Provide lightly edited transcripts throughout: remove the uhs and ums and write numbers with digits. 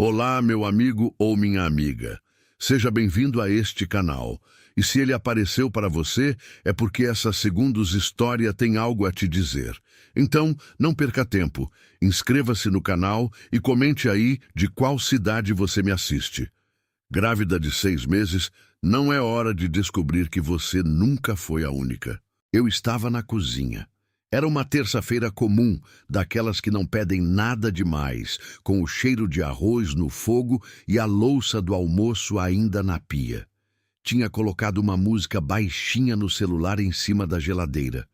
Olá, meu amigo ou minha amiga. Seja bem-vindo a este canal. E se ele apareceu para você, é porque essa segundos história tem algo a te dizer. Então, não perca tempo. Inscreva-se no canal e comente aí de qual cidade você me assiste. Grávida de 6 meses, não é hora de descobrir que você nunca foi a única. Eu estava na cozinha. Era uma terça-feira comum, daquelas que não pedem nada demais, com o cheiro de arroz no fogo e a louça do almoço ainda na pia. Tinha colocado uma música baixinha no celular em cima da geladeira.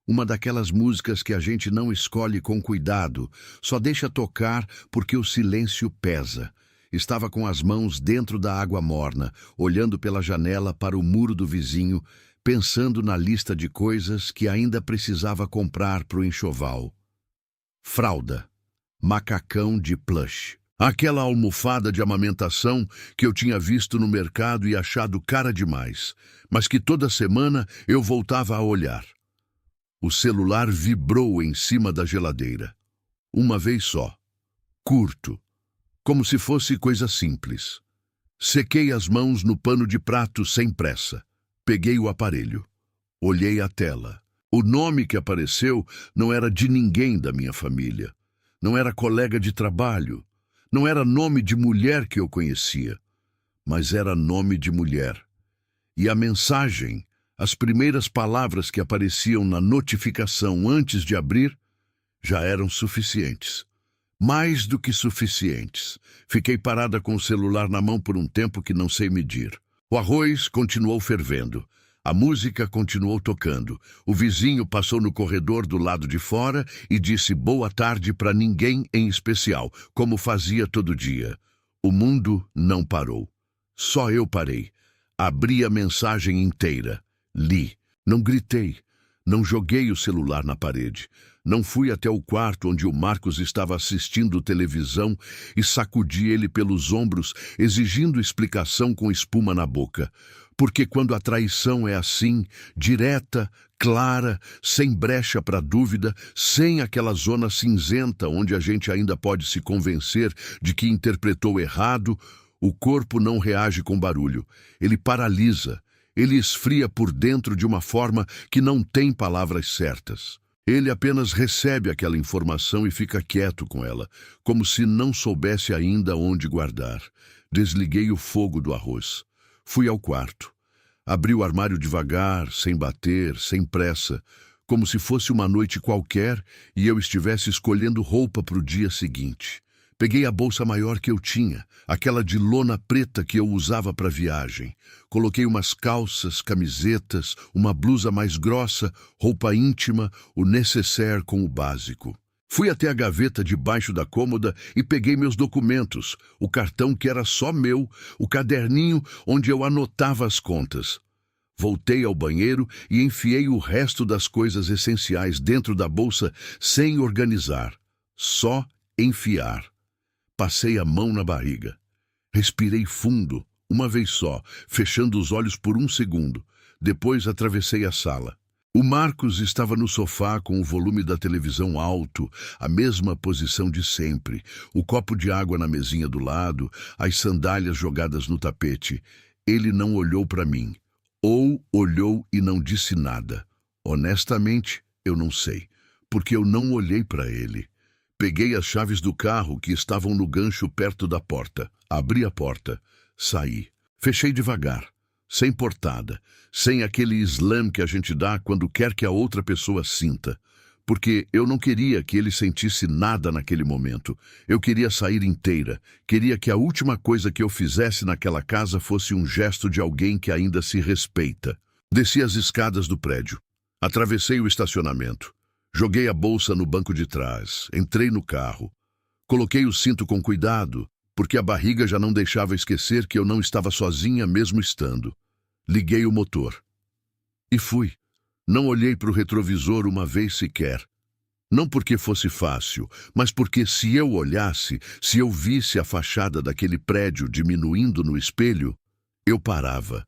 Uma daquelas músicas que a gente não escolhe com cuidado, só deixa tocar porque o silêncio pesa. Estava com as mãos dentro da água morna, olhando pela janela para o muro do vizinho, pensando na lista de coisas que ainda precisava comprar para o enxoval. Fralda, macacão de plush. Aquela almofada de amamentação que eu tinha visto no mercado e achado cara demais, mas que toda semana eu voltava a olhar. O celular vibrou em cima da geladeira. Uma vez só. Curto. Como se fosse coisa simples. Sequei as mãos no pano de prato sem pressa. Peguei o aparelho. Olhei a tela. O nome que apareceu não era de ninguém da minha família. Não era colega de trabalho. Não era nome de mulher que eu conhecia. Mas era nome de mulher. E a mensagem, as primeiras palavras que apareciam na notificação antes de abrir, já eram suficientes. Mais do que suficientes. Fiquei parada com o celular na mão por um tempo que não sei medir. O arroz continuou fervendo. A música continuou tocando. O vizinho passou no corredor do lado de fora e disse boa tarde para ninguém em especial, como fazia todo dia. O mundo não parou. Só eu parei. Abri a mensagem inteira. Li. Não gritei. Não joguei o celular na parede. Não fui até o quarto onde o Marcos estava assistindo televisão e sacudi ele pelos ombros, exigindo explicação com espuma na boca. Porque quando a traição é assim, direta, clara, sem brecha para dúvida, sem aquela zona cinzenta onde a gente ainda pode se convencer de que interpretou errado, o corpo não reage com barulho. Ele paralisa. Ele esfria por dentro de uma forma que não tem palavras certas. Ele apenas recebe aquela informação e fica quieto com ela, como se não soubesse ainda onde guardar. Desliguei o fogo do arroz. Fui ao quarto. Abri o armário devagar, sem bater, sem pressa, como se fosse uma noite qualquer e eu estivesse escolhendo roupa para o dia seguinte. Peguei a bolsa maior que eu tinha, aquela de lona preta que eu usava para viagem. Coloquei umas calças, camisetas, uma blusa mais grossa, roupa íntima, o nécessaire com o básico. Fui até a gaveta debaixo da cômoda e peguei meus documentos, o cartão que era só meu, o caderninho onde eu anotava as contas. Voltei ao banheiro e enfiei o resto das coisas essenciais dentro da bolsa sem organizar. Só enfiar. Passei a mão na barriga. Respirei fundo, uma vez só, fechando os olhos por um segundo. Depois atravessei a sala. O Marcos estava no sofá com o volume da televisão alto, a mesma posição de sempre, o copo de água na mesinha do lado, as sandálias jogadas no tapete. Ele não olhou para mim. Ou olhou e não disse nada. Honestamente, eu não sei, porque eu não olhei para ele. Peguei as chaves do carro que estavam no gancho perto da porta. Abri a porta. Saí. Fechei devagar. Sem portada. Sem aquele slam que a gente dá quando quer que a outra pessoa sinta. Porque eu não queria que ele sentisse nada naquele momento. Eu queria sair inteira. Queria que a última coisa que eu fizesse naquela casa fosse um gesto de alguém que ainda se respeita. Desci as escadas do prédio. Atravessei o estacionamento. Joguei a bolsa no banco de trás, entrei no carro. Coloquei o cinto com cuidado, porque a barriga já não deixava esquecer que eu não estava sozinha mesmo estando. Liguei o motor. E fui. Não olhei para o retrovisor uma vez sequer. Não porque fosse fácil, mas porque se eu olhasse, se eu visse a fachada daquele prédio diminuindo no espelho, eu parava.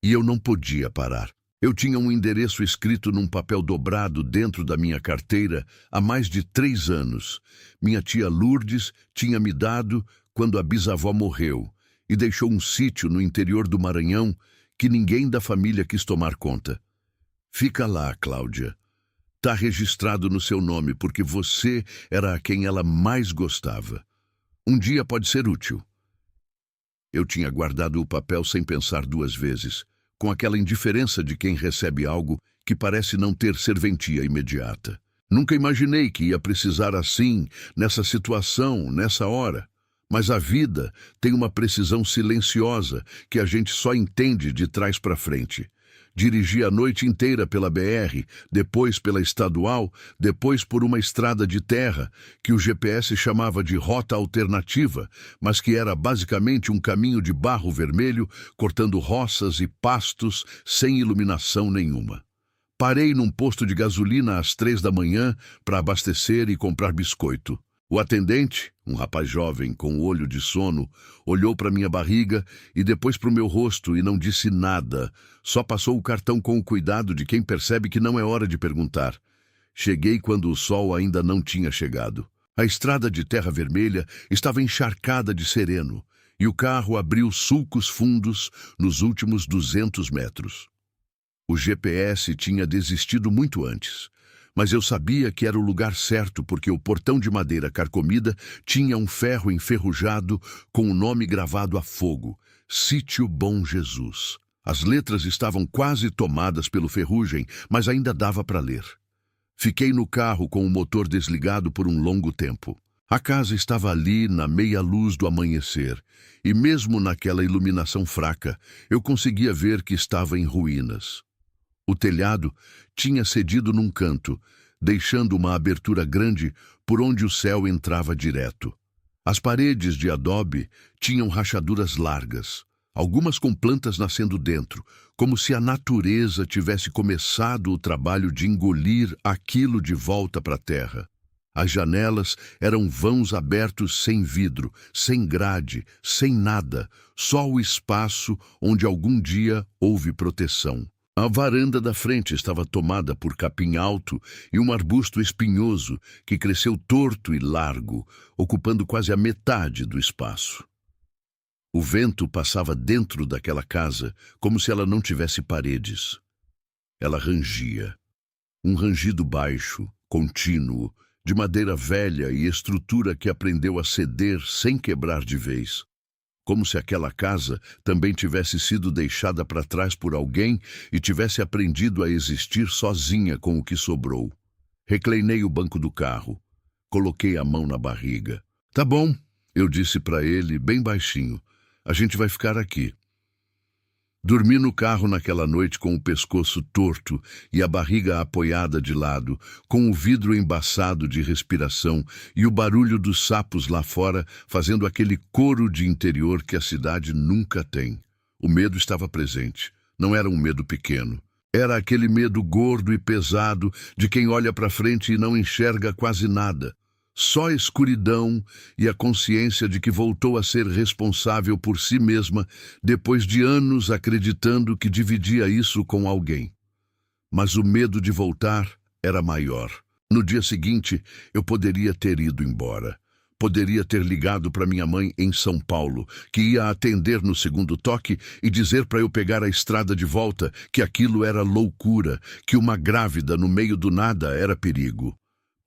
E eu não podia parar. Eu tinha um endereço escrito num papel dobrado dentro da minha carteira há mais de 3 anos. Minha tia Lourdes tinha me dado quando a bisavó morreu e deixou um sítio no interior do Maranhão que ninguém da família quis tomar conta. Fica lá, Cláudia. Tá registrado no seu nome porque você era a quem ela mais gostava. Um dia pode ser útil. Eu tinha guardado o papel sem pensar duas vezes, com aquela indiferença de quem recebe algo que parece não ter serventia imediata. Nunca imaginei que ia precisar assim, nessa situação, nessa hora. Mas a vida tem uma precisão silenciosa que a gente só entende de trás para frente. Dirigi a noite inteira pela BR, depois pela estadual, depois por uma estrada de terra, que o GPS chamava de rota alternativa, mas que era basicamente um caminho de barro vermelho, cortando roças e pastos sem iluminação nenhuma. Parei num posto de gasolina às 3 da manhã para abastecer e comprar biscoito. O atendente, um rapaz jovem com olho de sono, olhou para minha barriga e depois para o meu rosto e não disse nada. Só passou o cartão com o cuidado de quem percebe que não é hora de perguntar. Cheguei quando o sol ainda não tinha chegado. A estrada de terra vermelha estava encharcada de sereno e o carro abriu sulcos fundos nos últimos 200 metros. O GPS tinha desistido muito antes. Mas eu sabia que era o lugar certo porque o portão de madeira carcomida tinha um ferro enferrujado com o nome gravado a fogo, Sítio Bom Jesus. As letras estavam quase tomadas pelo ferrugem, mas ainda dava para ler. Fiquei no carro com o motor desligado por um longo tempo. A casa estava ali na meia luz do amanhecer, e mesmo naquela iluminação fraca, eu conseguia ver que estava em ruínas. O telhado tinha cedido num canto, deixando uma abertura grande por onde o céu entrava direto. As paredes de adobe tinham rachaduras largas, algumas com plantas nascendo dentro, como se a natureza tivesse começado o trabalho de engolir aquilo de volta para a terra. As janelas eram vãos abertos sem vidro, sem grade, sem nada, só o espaço onde algum dia houve proteção. A varanda da frente estava tomada por capim alto e um arbusto espinhoso que cresceu torto e largo, ocupando quase a metade do espaço. O vento passava dentro daquela casa como se ela não tivesse paredes. Ela rangia. Um rangido baixo, contínuo, de madeira velha e estrutura que aprendeu a ceder sem quebrar de vez. Como se aquela casa também tivesse sido deixada para trás por alguém e tivesse aprendido a existir sozinha com o que sobrou. Reclinei o banco do carro. Coloquei a mão na barriga. Tá bom, eu disse para ele bem baixinho. A gente vai ficar aqui. Dormi no carro naquela noite com o pescoço torto e a barriga apoiada de lado, com o vidro embaçado de respiração e o barulho dos sapos lá fora fazendo aquele coro de interior que a cidade nunca tem. O medo estava presente. Não era um medo pequeno. Era aquele medo gordo e pesado de quem olha para frente e não enxerga quase nada. Só escuridão e a consciência de que voltou a ser responsável por si mesma depois de anos acreditando que dividia isso com alguém. Mas o medo de voltar era maior. No dia seguinte, eu poderia ter ido embora. Poderia ter ligado para minha mãe em São Paulo, que ia atender no segundo toque e dizer para eu pegar a estrada de volta que aquilo era loucura, que uma grávida no meio do nada era perigo.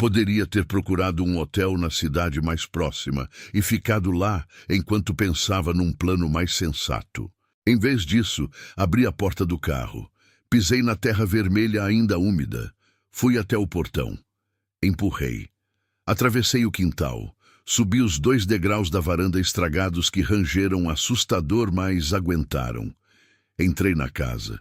Poderia ter procurado um hotel na cidade mais próxima e ficado lá enquanto pensava num plano mais sensato. Em vez disso, abri a porta do carro. Pisei na terra vermelha ainda úmida. Fui até o portão. Empurrei. Atravessei o quintal. Subi os 2 degraus da varanda estragados que rangeram assustador, mas aguentaram. Entrei na casa.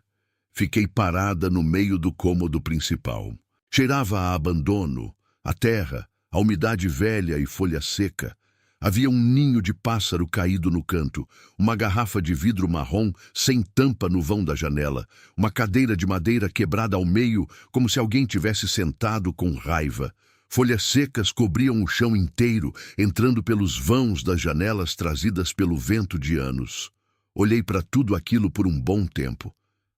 Fiquei parada no meio do cômodo principal. Cheirava a abandono, a terra, a umidade velha e folha seca. Havia um ninho de pássaro caído no canto, uma garrafa de vidro marrom sem tampa no vão da janela, uma cadeira de madeira quebrada ao meio, como se alguém tivesse sentado com raiva. Folhas secas cobriam o chão inteiro, entrando pelos vãos das janelas trazidas pelo vento de anos. Olhei para tudo aquilo por um bom tempo.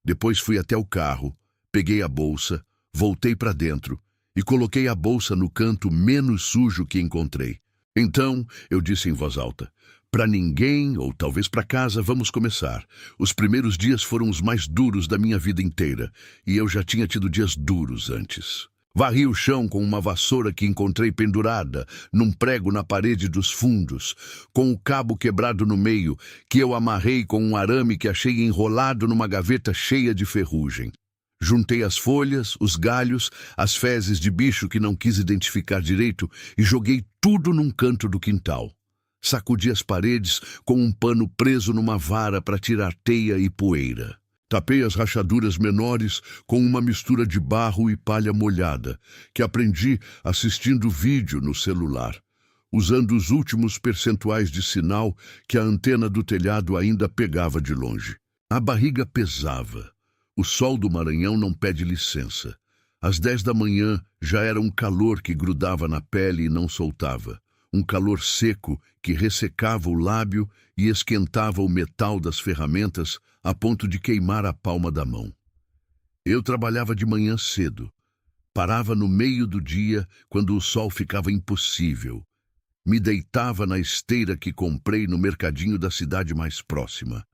Depois fui até o carro, peguei a bolsa, voltei para dentro e coloquei a bolsa no canto menos sujo que encontrei. Então, eu disse em voz alta, Para ninguém, ou talvez para casa, vamos começar. Os primeiros dias foram os mais duros da minha vida inteira, e eu já tinha tido dias duros antes. Varri o chão com uma vassoura que encontrei pendurada num prego na parede dos fundos, com o cabo quebrado no meio, que eu amarrei com um arame que achei enrolado numa gaveta cheia de ferrugem. Juntei as folhas, os galhos, as fezes de bicho que não quis identificar direito e joguei tudo num canto do quintal. Sacudi as paredes com um pano preso numa vara para tirar teia e poeira. Tapei as rachaduras menores com uma mistura de barro e palha molhada, que aprendi assistindo vídeo no celular, usando os últimos percentuais de sinal que a antena do telhado ainda pegava de longe. A barriga pesava. O sol do Maranhão não pede licença. Às 10 da manhã já era um calor que grudava na pele e não soltava. Um calor seco que ressecava o lábio e esquentava o metal das ferramentas a ponto de queimar a palma da mão. Eu trabalhava de manhã cedo. Parava no meio do dia, quando o sol ficava impossível. Me deitava na esteira que comprei no mercadinho da cidade mais próxima.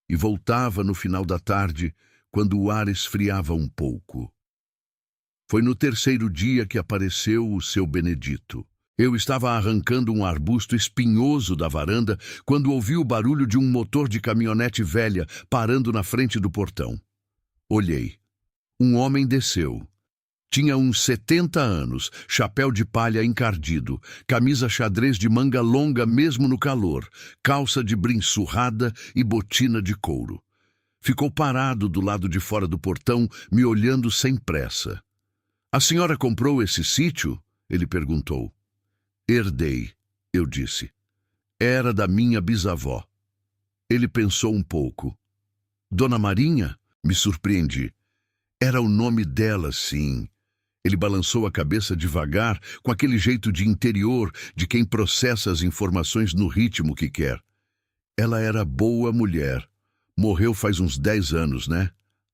E voltava no final da tarde, quando o ar esfriava um pouco. Foi no terceiro dia que apareceu o seu Benedito. Eu estava arrancando um arbusto espinhoso da varanda quando ouvi o barulho de um motor de caminhonete velha parando na frente do portão. Olhei. Um homem desceu. Tinha uns 70 anos, chapéu de palha encardido, camisa xadrez de manga longa mesmo no calor, calça de brim surrada e botina de couro. Ficou parado do lado de fora do portão, me olhando sem pressa. "A senhora comprou esse sítio?" ele perguntou. "Herdei", eu disse. "Era da minha bisavó." Ele pensou um pouco. "Dona Marinha?" Me surpreendi. Era o nome dela, sim. Ele balançou a cabeça devagar, com aquele jeito de interior de quem processa as informações no ritmo que quer. "Ela era boa mulher. Morreu faz uns 10 anos, né?"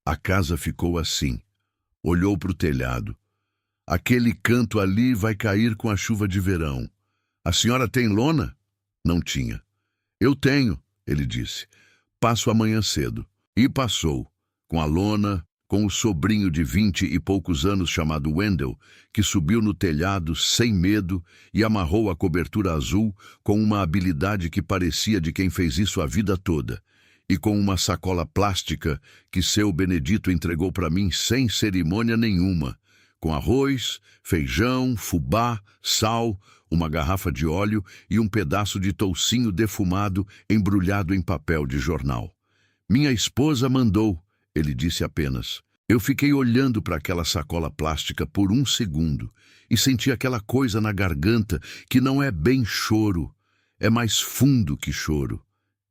A casa ficou assim. Olhou para o telhado. "Aquele canto ali vai cair com a chuva de verão. A senhora tem lona?" Não tinha. "Eu tenho", ele disse. "Passo amanhã cedo." E passou, com a lona, com o sobrinho de 20 e poucos anos chamado Wendell, que subiu no telhado sem medo e amarrou a cobertura azul com uma habilidade que parecia de quem fez isso a vida toda, e com uma sacola plástica que seu Benedito entregou para mim sem cerimônia nenhuma, com arroz, feijão, fubá, sal, uma garrafa de óleo e um pedaço de toucinho defumado embrulhado em papel de jornal. "Minha esposa mandou", ele disse apenas. Eu fiquei olhando para aquela sacola plástica por um segundo e senti aquela coisa na garganta que não é bem choro, é mais fundo que choro.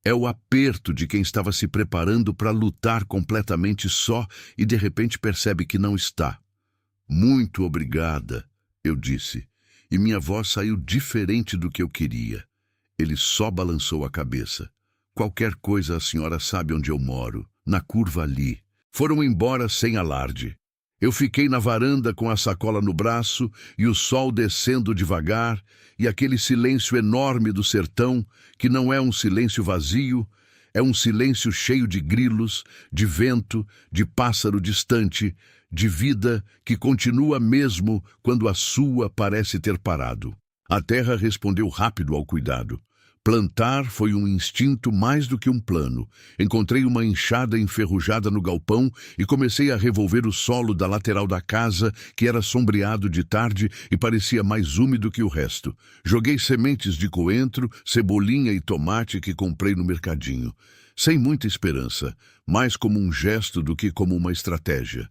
É o aperto de quem estava se preparando para lutar completamente só e de repente percebe que não está. "Muito obrigada", eu disse, e minha voz saiu diferente do que eu queria. Ele só balançou a cabeça. "Qualquer coisa a senhora sabe onde eu moro, na curva ali." Foram embora sem alarde. Eu fiquei na varanda com a sacola no braço e o sol descendo devagar e aquele silêncio enorme do sertão, que não é um silêncio vazio, é um silêncio cheio de grilos, de vento, de pássaro distante, de vida que continua mesmo quando a sua parece ter parado. A terra respondeu rápido ao cuidado. Plantar foi um instinto mais do que um plano. Encontrei uma enxada enferrujada no galpão e comecei a revolver o solo da lateral da casa, que era sombreado de tarde e parecia mais úmido que o resto. Joguei sementes de coentro, cebolinha e tomate que comprei no mercadinho. Sem muita esperança, mais como um gesto do que como uma estratégia.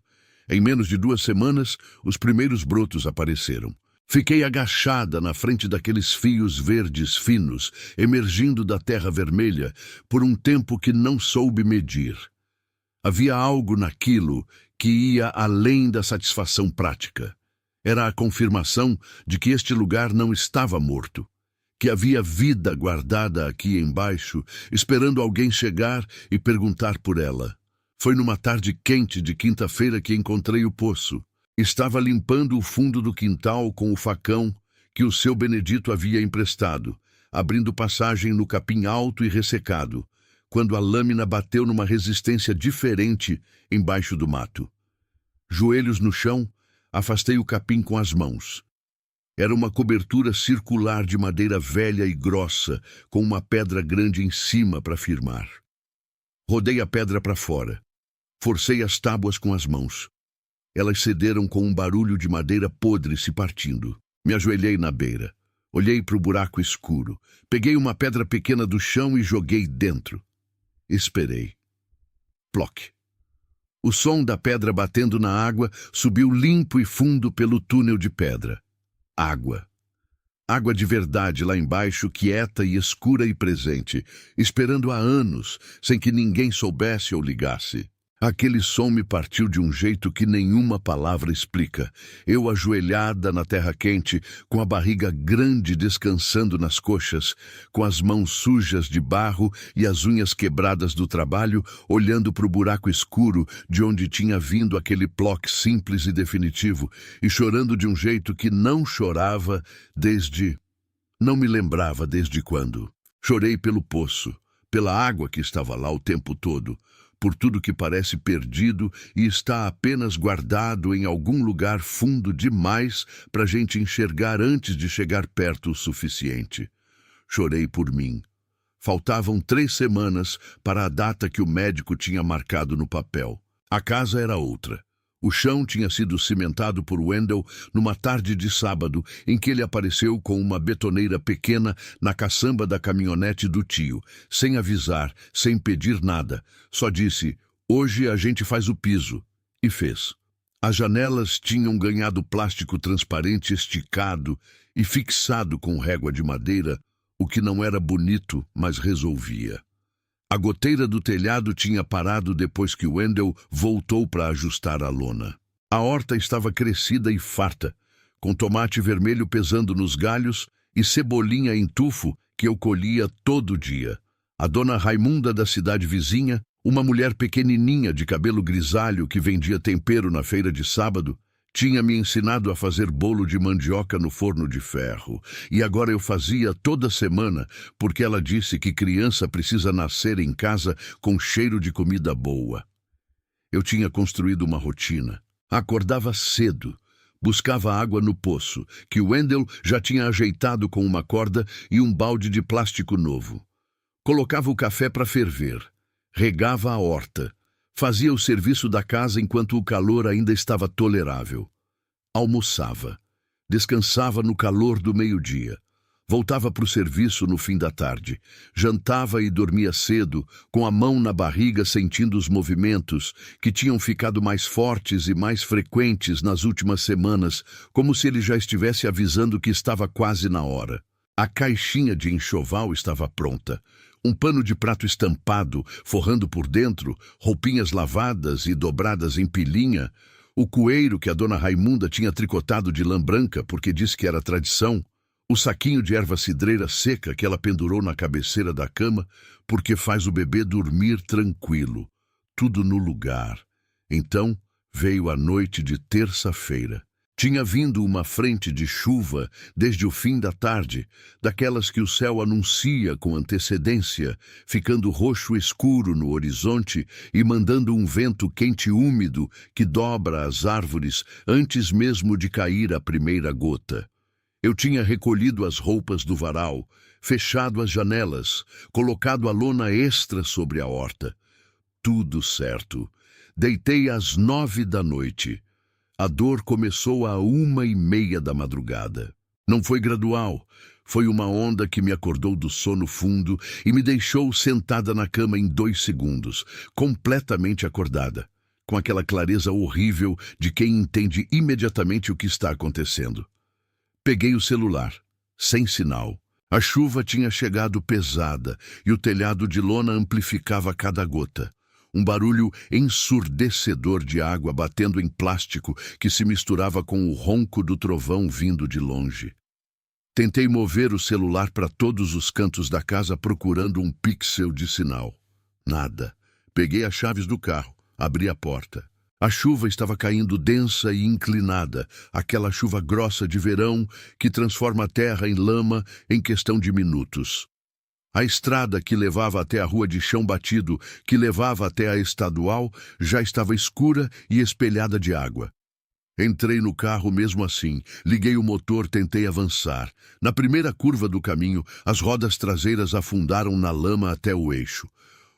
Em menos de 2 semanas, os primeiros brotos apareceram. Fiquei agachada na frente daqueles fios verdes finos, emergindo da terra vermelha, por um tempo que não soube medir. Havia algo naquilo que ia além da satisfação prática. Era a confirmação de que este lugar não estava morto, que havia vida guardada aqui embaixo, esperando alguém chegar e perguntar por ela. Foi numa tarde quente de quinta-feira que encontrei o poço. Estava limpando o fundo do quintal com o facão que o seu Benedito havia emprestado, abrindo passagem no capim alto e ressecado, quando a lâmina bateu numa resistência diferente embaixo do mato. Joelhos no chão, afastei o capim com as mãos. Era uma cobertura circular de madeira velha e grossa, com uma pedra grande em cima para firmar. Rodei a pedra para fora. Forcei as tábuas com as mãos. Elas cederam com um barulho de madeira podre se partindo. Me ajoelhei na beira. Olhei para o buraco escuro. Peguei uma pedra pequena do chão e joguei dentro. Esperei. Ploc. O som da pedra batendo na água subiu limpo e fundo pelo túnel de pedra. Água. Água de verdade lá embaixo, quieta e escura e presente, esperando há anos, sem que ninguém soubesse ou ligasse. Aquele som me partiu de um jeito que nenhuma palavra explica. Eu ajoelhada na terra quente, com a barriga grande descansando nas coxas, com as mãos sujas de barro e as unhas quebradas do trabalho, olhando para o buraco escuro de onde tinha vindo aquele ploc simples e definitivo, e chorando de um jeito que não chorava desde... Não me lembrava desde quando. Chorei pelo poço, pela água que estava lá o tempo todo, por tudo que parece perdido e está apenas guardado em algum lugar fundo demais para a gente enxergar antes de chegar perto o suficiente. Chorei por mim. Faltavam 3 semanas para a data que o médico tinha marcado no papel. A casa era outra. O chão tinha sido cimentado por Wendell numa tarde de sábado em que ele apareceu com uma betoneira pequena na caçamba da caminhonete do tio, sem avisar, sem pedir nada. Só disse, hoje a gente faz o piso. E fez. As janelas tinham ganhado plástico transparente esticado e fixado com régua de madeira, o que não era bonito, mas resolvia. A goteira do telhado tinha parado depois que Wendell voltou para ajustar a lona. A horta estava crescida e farta, com tomate vermelho pesando nos galhos e cebolinha em tufo que eu colhia todo dia. A dona Raimunda da cidade vizinha, uma mulher pequenininha de cabelo grisalho que vendia tempero na feira de sábado, tinha me ensinado a fazer bolo de mandioca no forno de ferro, e agora eu fazia toda semana, porque ela disse que criança precisa nascer em casa com cheiro de comida boa. Eu tinha construído uma rotina. Acordava cedo, buscava água no poço, que Wendell já tinha ajeitado com uma corda e um balde de plástico novo. Colocava o café para ferver, regava a horta, fazia o serviço da casa enquanto o calor ainda estava tolerável. Almoçava. Descansava no calor do meio-dia. Voltava para o serviço no fim da tarde. Jantava e dormia cedo, com a mão na barriga sentindo os movimentos, que tinham ficado mais fortes e mais frequentes nas últimas semanas, como se ele já estivesse avisando que estava quase na hora. A caixinha de enxoval estava pronta. Um pano de prato estampado, forrando por dentro, roupinhas lavadas e dobradas em pilinha, o coeiro que a dona Raimunda tinha tricotado de lã branca porque disse que era tradição, o saquinho de erva cidreira seca que ela pendurou na cabeceira da cama porque faz o bebê dormir tranquilo. Tudo no lugar. Então veio a noite de terça-feira. Tinha vindo uma frente de chuva desde o fim da tarde, daquelas que o céu anuncia com antecedência, ficando roxo escuro no horizonte e mandando um vento quente e úmido que dobra as árvores antes mesmo de cair a primeira gota. Eu tinha recolhido as roupas do varal, fechado as janelas, colocado a lona extra sobre a horta. Tudo certo. Deitei às 9 da noite. A dor começou à 1h30 da madrugada. Não foi gradual, foi uma onda que me acordou do sono fundo e me deixou sentada na cama em 2 segundos, completamente acordada, com aquela clareza horrível de quem entende imediatamente o que está acontecendo. Peguei o celular, sem sinal. A chuva tinha chegado pesada e o telhado de lona amplificava cada gota. Um barulho ensurdecedor de água batendo em plástico que se misturava com o ronco do trovão vindo de longe. Tentei mover o celular para todos os cantos da casa procurando um pixel de sinal. Nada. Peguei as chaves do carro, abri a porta. A chuva estava caindo densa e inclinada, aquela chuva grossa de verão que transforma a terra em lama em questão de minutos. A estrada que levava até a rua de chão batido, que levava até a estadual, já estava escura e espelhada de água. Entrei no carro mesmo assim, liguei o motor, tentei avançar. Na primeira curva do caminho, as rodas traseiras afundaram na lama até o eixo.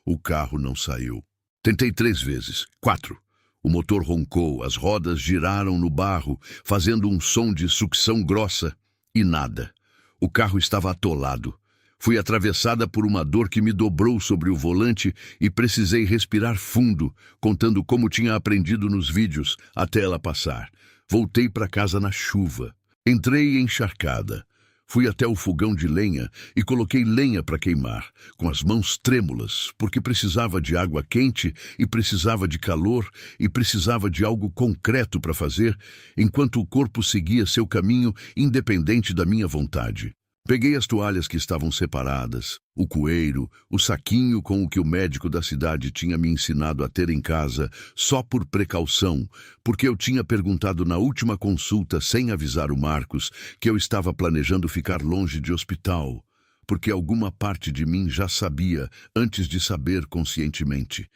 O carro não saiu. Tentei 3 vezes, 4. O motor roncou, as rodas giraram no barro, fazendo um som de sucção grossa, e nada. O carro estava atolado. Fui atravessada por uma dor que me dobrou sobre o volante e precisei respirar fundo, contando como tinha aprendido nos vídeos, até ela passar. Voltei para casa na chuva. Entrei encharcada. Fui até o fogão de lenha e coloquei lenha para queimar, com as mãos trêmulas, porque precisava de água quente e precisava de calor e precisava de algo concreto para fazer, enquanto o corpo seguia seu caminho independente da minha vontade. Peguei as toalhas que estavam separadas, o coeiro, o saquinho com o que o médico da cidade tinha me ensinado a ter em casa, só por precaução, porque eu tinha perguntado na última consulta, sem avisar o Marcos, que eu estava planejando ficar longe de hospital, porque alguma parte de mim já sabia, antes de saber conscientemente.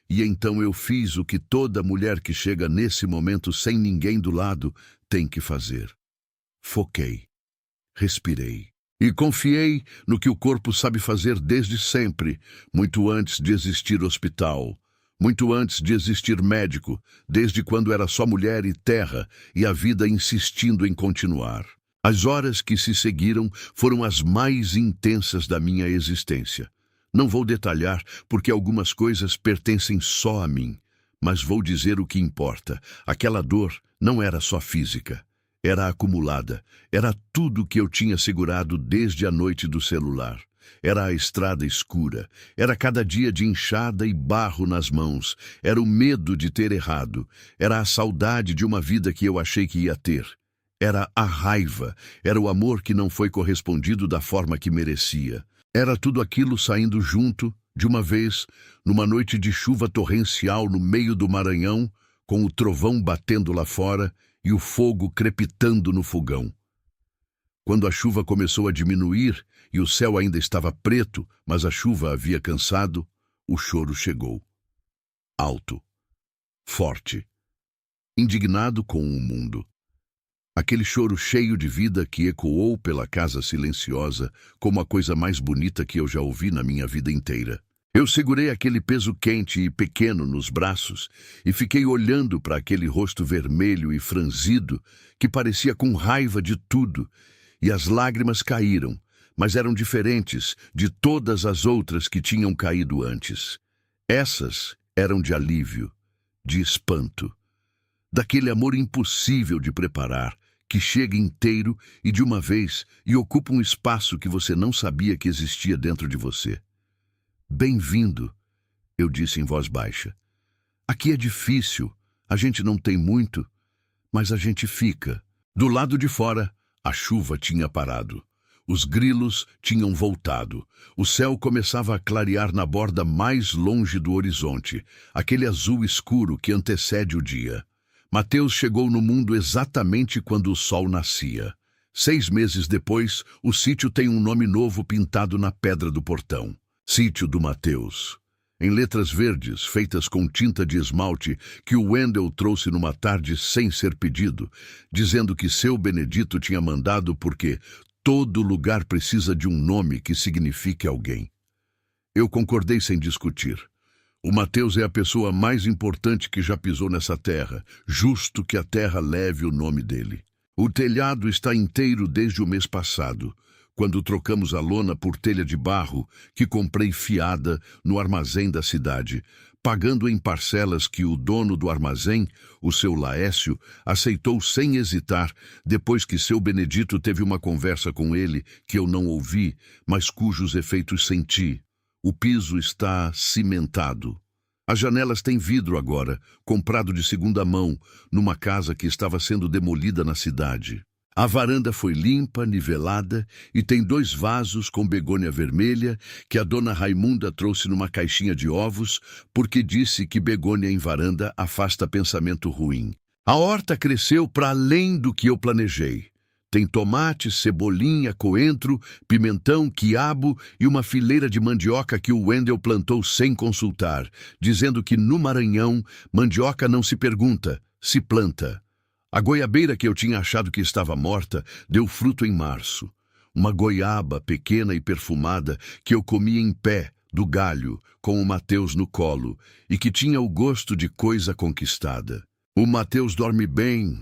E então eu fiz o que toda mulher que chega nesse momento sem ninguém do lado tem que fazer. Foquei. Respirei. E confiei no que o corpo sabe fazer desde sempre, muito antes de existir hospital, muito antes de existir médico, desde quando era só mulher e terra e a vida insistindo em continuar. As horas que se seguiram foram as mais intensas da minha existência. Não vou detalhar, porque algumas coisas pertencem só a mim, mas vou dizer o que importa. Aquela dor não era só física. Era acumulada, era tudo que eu tinha segurado desde a noite do celular. Era a estrada escura, era cada dia de enxada e barro nas mãos, era o medo de ter errado, era a saudade de uma vida que eu achei que ia ter. Era a raiva, era o amor que não foi correspondido da forma que merecia. Era tudo aquilo saindo junto, de uma vez, numa noite de chuva torrencial no meio do Maranhão, com o trovão batendo lá fora, e o fogo crepitando no fogão. Quando a chuva começou a diminuir e o céu ainda estava preto, mas a chuva havia cansado, o choro chegou. Alto, forte, indignado com o mundo. Aquele choro cheio de vida que ecoou pela casa silenciosa como a coisa mais bonita que eu já ouvi na minha vida inteira. Eu segurei aquele peso quente e pequeno nos braços e fiquei olhando para aquele rosto vermelho e franzido que parecia com raiva de tudo, e as lágrimas caíram, mas eram diferentes de todas as outras que tinham caído antes. Essas eram de alívio, de espanto, daquele amor impossível de preparar, que chega inteiro e de uma vez e ocupa um espaço que você não sabia que existia dentro de você. Bem-vindo, eu disse em voz baixa. Aqui é difícil, a gente não tem muito, mas a gente fica. Do lado de fora, a chuva tinha parado. Os grilos tinham voltado. O céu começava a clarear na borda mais longe do horizonte, aquele azul escuro que antecede o dia. Mateus chegou no mundo exatamente quando o sol nascia. 6 meses depois, o sítio tem um nome novo pintado na pedra do portão. Sítio do Mateus, em letras verdes feitas com tinta de esmalte que o Wendel trouxe numa tarde sem ser pedido, dizendo que seu Benedito tinha mandado porque todo lugar precisa de um nome que signifique alguém. Eu concordei sem discutir. O Mateus é a pessoa mais importante que já pisou nessa terra, justo que a terra leve o nome dele. O telhado está inteiro desde o mês passado, quando trocamos a lona por telha de barro que comprei fiada no armazém da cidade, pagando em parcelas que o dono do armazém, o seu Laécio, aceitou sem hesitar depois que seu Benedito teve uma conversa com ele que eu não ouvi, mas cujos efeitos senti. O piso está cimentado. As janelas têm vidro agora, comprado de segunda mão, numa casa que estava sendo demolida na cidade. A varanda foi limpa, nivelada e tem 2 vasos com begônia vermelha que a dona Raimunda trouxe numa caixinha de ovos porque disse que begônia em varanda afasta pensamento ruim. A horta cresceu para além do que eu planejei. Tem tomate, cebolinha, coentro, pimentão, quiabo e uma fileira de mandioca que o Wendel plantou sem consultar, dizendo que no Maranhão mandioca não se pergunta, se planta. A goiabeira que eu tinha achado que estava morta deu fruto em março. Uma goiaba pequena e perfumada que eu comia em pé, do galho, com o Mateus no colo, e que tinha o gosto de coisa conquistada. O Mateus dorme bem.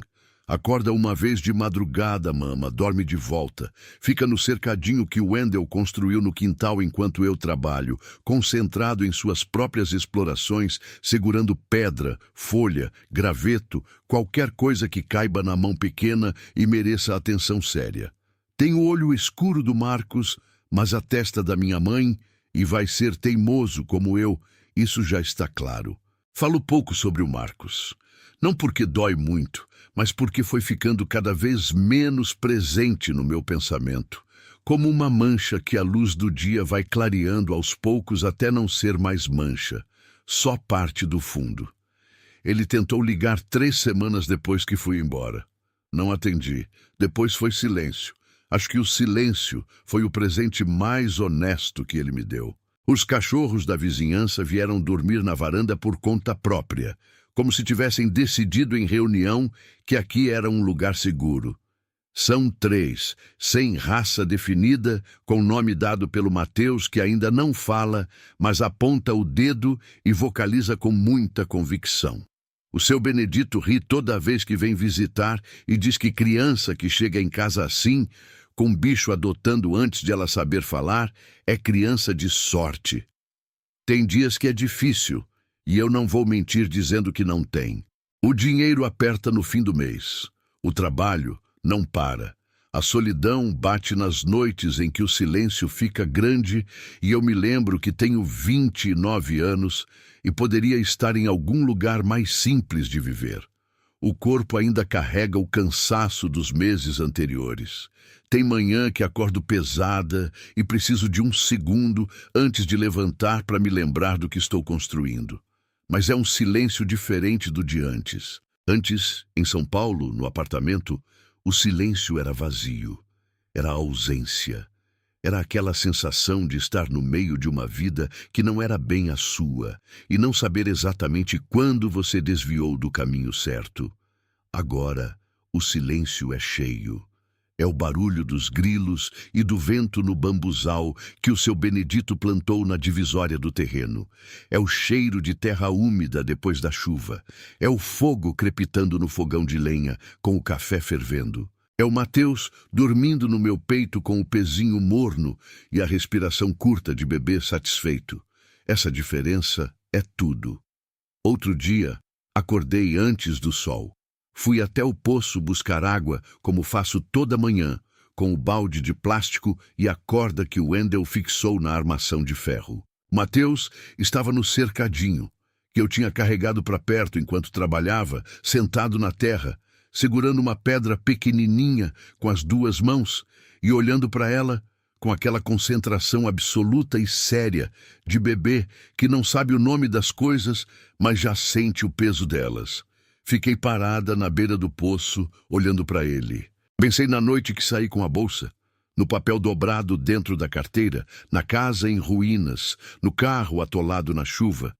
Acorda uma vez de madrugada, mama, dorme de volta. Fica no cercadinho que o Wendel construiu no quintal enquanto eu trabalho, concentrado em suas próprias explorações, segurando pedra, folha, graveto, qualquer coisa que caiba na mão pequena e mereça atenção séria. Tem o olho escuro do Marcos, mas a testa da minha mãe, e vai ser teimoso como eu, isso já está claro. Falo pouco sobre o Marcos. Não porque dói muito, mas porque foi ficando cada vez menos presente no meu pensamento, como uma mancha que a luz do dia vai clareando aos poucos até não ser mais mancha, só parte do fundo. Ele tentou ligar 3 semanas depois que fui embora. Não atendi. Depois foi silêncio. Acho que o silêncio foi o presente mais honesto que ele me deu. Os cachorros da vizinhança vieram dormir na varanda por conta própria, como se tivessem decidido em reunião que aqui era um lugar seguro. São 3, sem raça definida, com nome dado pelo Mateus, que ainda não fala, mas aponta o dedo e vocaliza com muita convicção. O seu Benedito ri toda vez que vem visitar e diz que criança que chega em casa assim, com bicho adotando antes de ela saber falar, é criança de sorte. Tem dias que é difícil, e eu não vou mentir dizendo que não tem. O dinheiro aperta no fim do mês. O trabalho não para. A solidão bate nas noites em que o silêncio fica grande e eu me lembro que tenho 29 anos e poderia estar em algum lugar mais simples de viver. O corpo ainda carrega o cansaço dos meses anteriores. Tem manhã que acordo pesada e preciso de um segundo antes de levantar para me lembrar do que estou construindo. Mas é um silêncio diferente do de antes. Antes, em São Paulo, no apartamento, o silêncio era vazio. Era ausência. Era aquela sensação de estar no meio de uma vida que não era bem a sua e não saber exatamente quando você desviou do caminho certo. Agora, o silêncio é cheio. É o barulho dos grilos e do vento no bambuzal que o seu Benedito plantou na divisória do terreno. É o cheiro de terra úmida depois da chuva. É o fogo crepitando no fogão de lenha, com o café fervendo. É o Mateus dormindo no meu peito com o pezinho morno e a respiração curta de bebê satisfeito. Essa diferença é tudo. Outro dia, acordei antes do sol. Fui até o poço buscar água, como faço toda manhã, com o balde de plástico e a corda que o Wendel fixou na armação de ferro. Mateus estava no cercadinho, que eu tinha carregado para perto enquanto trabalhava, sentado na terra, segurando uma pedra pequenininha com as 2 mãos e olhando para ela com aquela concentração absoluta e séria de bebê que não sabe o nome das coisas, mas já sente o peso delas. Fiquei parada na beira do poço, olhando para ele. Pensei na noite que saí com a bolsa, no papel dobrado dentro da carteira, na casa em ruínas, no carro atolado na chuva,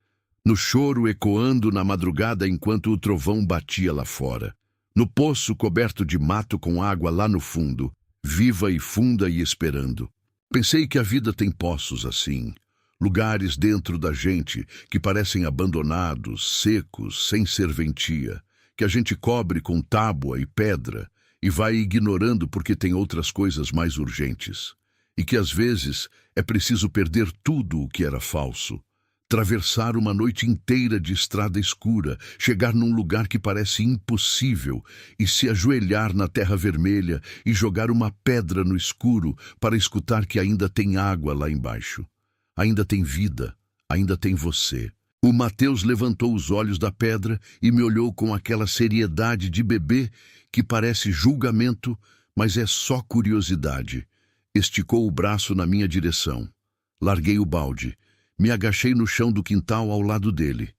no choro ecoando na madrugada enquanto o trovão batia lá fora, no poço coberto de mato com água lá no fundo, viva e funda e esperando. Pensei que a vida tem poços assim, lugares dentro da gente que parecem abandonados, secos, sem serventia, que a gente cobre com tábua e pedra e vai ignorando porque tem outras coisas mais urgentes. E que às vezes é preciso perder tudo o que era falso, atravessar uma noite inteira de estrada escura, chegar num lugar que parece impossível e se ajoelhar na terra vermelha e jogar uma pedra no escuro para escutar que ainda tem água lá embaixo. Ainda tem vida, ainda tem você. O Mateus levantou os olhos da pedra e me olhou com aquela seriedade de bebê que parece julgamento, Mas é só curiosidade. Esticou o braço na minha direção. Larguei o balde. Me agachei no chão do quintal ao lado dele.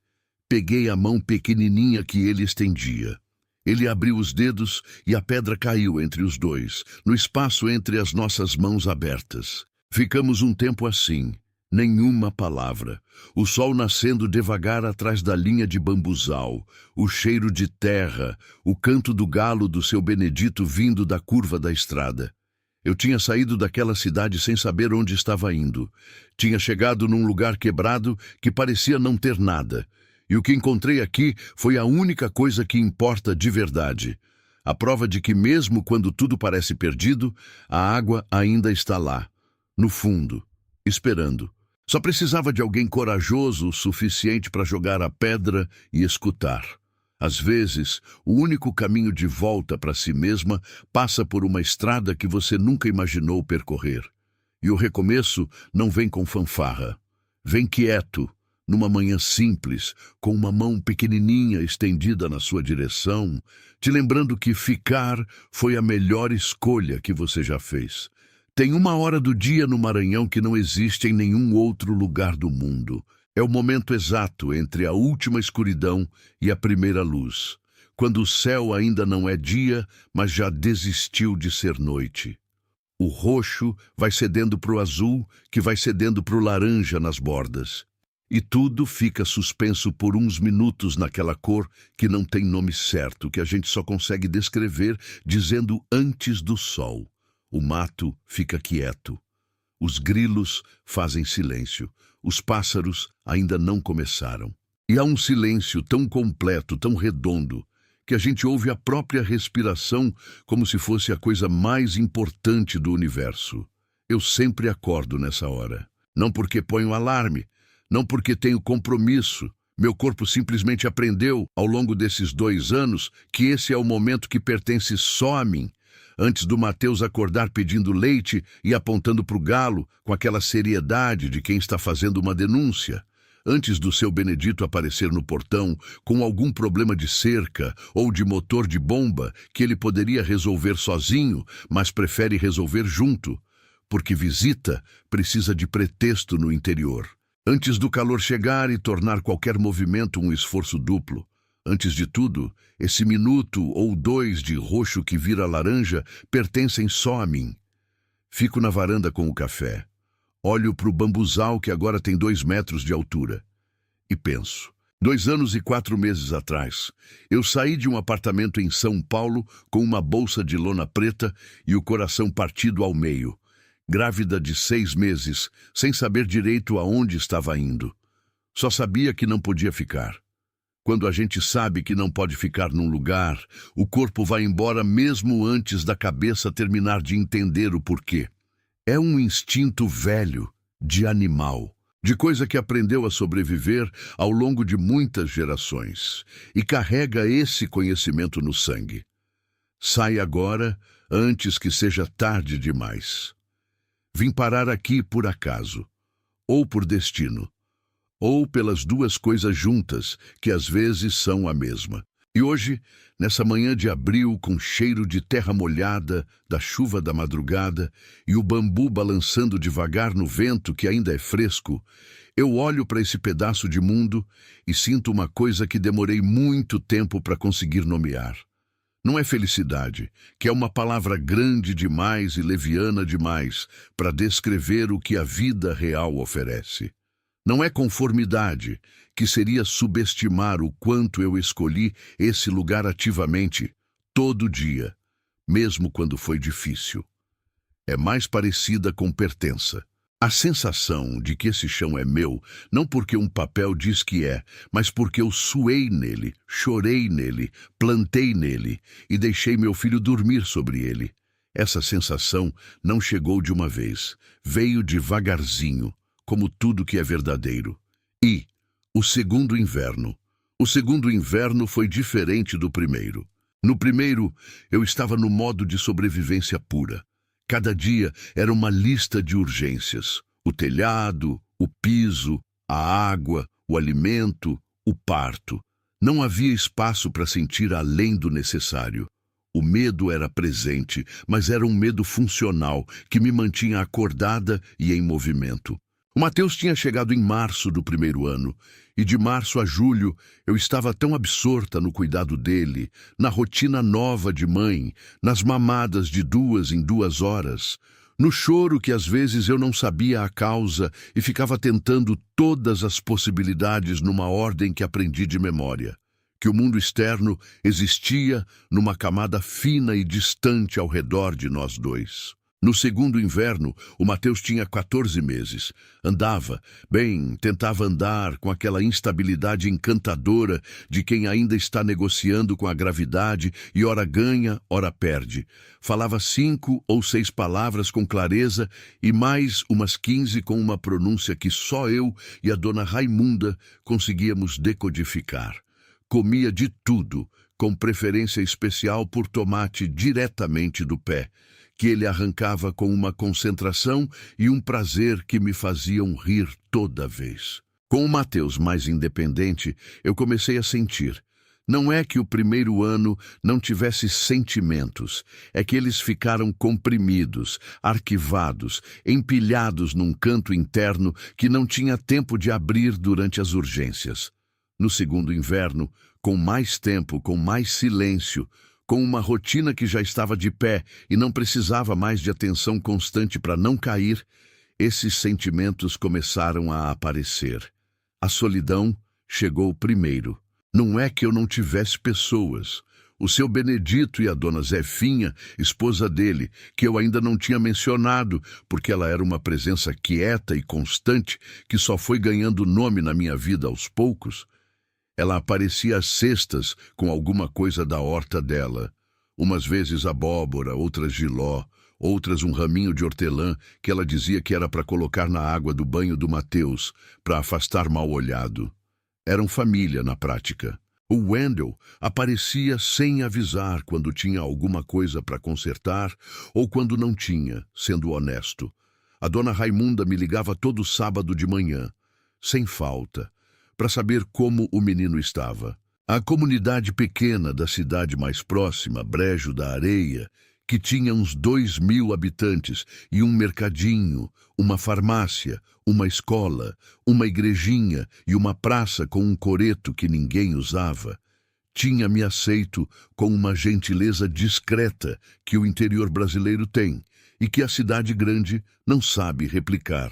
Peguei a mão pequenininha que ele estendia. Ele abriu os dedos e a pedra caiu entre os dois, no espaço entre as nossas mãos abertas. Ficamos um tempo assim, nenhuma palavra. O sol nascendo devagar atrás da linha de bambuzal, o cheiro de terra, o canto do galo do seu Benedito vindo da curva da estrada. Eu tinha saído daquela cidade sem saber onde estava indo. Tinha chegado num lugar quebrado que parecia não ter nada. E o que encontrei aqui foi a única coisa que importa de verdade. A prova de que mesmo quando tudo parece perdido, a água ainda está lá, no fundo, esperando. Só precisava de alguém corajoso o suficiente para jogar a pedra e escutar. Às vezes, o único caminho de volta para si mesma passa por uma estrada que você nunca imaginou percorrer. E o recomeço não vem com fanfarra. Vem quieto, numa manhã simples, com uma mão pequenininha estendida na sua direção, te lembrando que ficar foi a melhor escolha que você já fez. Tem uma hora do dia no Maranhão que não existe em nenhum outro lugar do mundo. É o momento exato entre a última escuridão e a primeira luz, quando o céu ainda não é dia, mas já desistiu de ser noite. O roxo vai cedendo para o azul, que vai cedendo para o laranja nas bordas. E tudo fica suspenso por uns minutos naquela cor que não tem nome certo, que a gente só consegue descrever dizendo antes do sol. O mato fica quieto. Os grilos fazem silêncio. Os pássaros ainda não começaram. E há um silêncio tão completo, tão redondo, que a gente ouve a própria respiração como se fosse a coisa mais importante do universo. Eu sempre acordo nessa hora. Não porque ponho alarme, não porque tenho compromisso. Meu corpo simplesmente aprendeu, ao longo desses 2 anos, que esse é o momento que pertence só a mim. Antes do Mateus acordar pedindo leite e apontando para o galo com aquela seriedade de quem está fazendo uma denúncia. Antes do seu Benedito aparecer no portão com algum problema de cerca ou de motor de bomba que ele poderia resolver sozinho, mas prefere resolver junto, porque visita precisa de pretexto no interior. Antes do calor chegar e tornar qualquer movimento um esforço duplo. Antes de tudo, esse minuto ou 2 de roxo que vira laranja pertencem só a mim. Fico na varanda com o café. Olho para o bambuzal que agora tem 2 metros de altura. E penso, 2 anos e 4 meses atrás, eu saí de um apartamento em São Paulo com uma bolsa de lona preta e o coração partido ao meio. Grávida de 6 meses, sem saber direito aonde estava indo. Só sabia que não podia ficar. Quando a gente sabe que não pode ficar num lugar, o corpo vai embora mesmo antes da cabeça terminar de entender o porquê. É um instinto velho, de animal, de coisa que aprendeu a sobreviver ao longo de muitas gerações e carrega esse conhecimento no sangue. Sai agora, antes que seja tarde demais. Vim parar aqui por acaso, ou por destino. Ou pelas 2 coisas juntas, que às vezes são a mesma. E hoje, nessa manhã de abril, com cheiro de terra molhada, da chuva da madrugada, e o bambu balançando devagar no vento que ainda é fresco, eu olho para esse pedaço de mundo e sinto uma coisa que demorei muito tempo para conseguir nomear. Não é felicidade, que é uma palavra grande demais e leviana demais para descrever o que a vida real oferece. Não é conformidade, que seria subestimar o quanto eu escolhi esse lugar ativamente, todo dia, mesmo quando foi difícil. É mais parecida com pertença. A sensação de que esse chão é meu, não porque um papel diz que é, mas porque eu suei nele, chorei nele, plantei nele e deixei meu filho dormir sobre ele. Essa sensação não chegou de uma vez, veio devagarzinho, como tudo que é verdadeiro. E o segundo inverno. O segundo inverno foi diferente do primeiro. No primeiro, eu estava no modo de sobrevivência pura. Cada dia era uma lista de urgências. O telhado, o piso, a água, o alimento, o parto. Não havia espaço para sentir além do necessário. O medo era presente, mas era um medo funcional, que me mantinha acordada e em movimento. O Mateus tinha chegado em março do primeiro ano, e de março a julho eu estava tão absorta no cuidado dele, na rotina nova de mãe, nas mamadas de 2 em 2 horas, no choro que às vezes eu não sabia a causa e ficava tentando todas as possibilidades numa ordem que aprendi de memória. Que o mundo externo existia numa camada fina e distante ao redor de nós dois. No segundo inverno, o Mateus tinha 14 meses. Andava, tentava andar com aquela instabilidade encantadora de quem ainda está negociando com a gravidade e ora ganha, ora perde. Falava 5 ou 6 palavras com clareza e mais umas 15 com uma pronúncia que só eu e a dona Raimunda conseguíamos decodificar. Comia de tudo, com preferência especial por tomate diretamente do pé, que ele arrancava com uma concentração e um prazer que me faziam rir toda vez. Com o Mateus mais independente, eu comecei a sentir. Não é que o primeiro ano não tivesse sentimentos, é que eles ficaram comprimidos, arquivados, empilhados num canto interno que não tinha tempo de abrir durante as urgências. No segundo inverno, com mais tempo, com mais silêncio, com uma rotina que já estava de pé e não precisava mais de atenção constante para não cair, esses sentimentos começaram a aparecer. A solidão chegou primeiro. Não é que eu não tivesse pessoas. O seu Benedito e a dona Zefinha, esposa dele, que eu ainda não tinha mencionado, porque ela era uma presença quieta e constante que só foi ganhando nome na minha vida aos poucos. Ela aparecia às sextas com alguma coisa da horta dela. Umas vezes abóbora, outras jiló, outras um raminho de hortelã que ela dizia que era para colocar na água do banho do Mateus, para afastar mal-olhado. Eram família na prática. O Wendel aparecia sem avisar quando tinha alguma coisa para consertar ou quando não tinha, sendo honesto. A dona Raimunda me ligava todo sábado de manhã, sem falta, para saber como o menino estava. A comunidade pequena da cidade mais próxima, Brejo da Areia, que tinha uns 2.000 habitantes e um mercadinho, uma farmácia, uma escola, uma igrejinha e uma praça com um coreto que ninguém usava, tinha me aceito com uma gentileza discreta que o interior brasileiro tem e que a cidade grande não sabe replicar.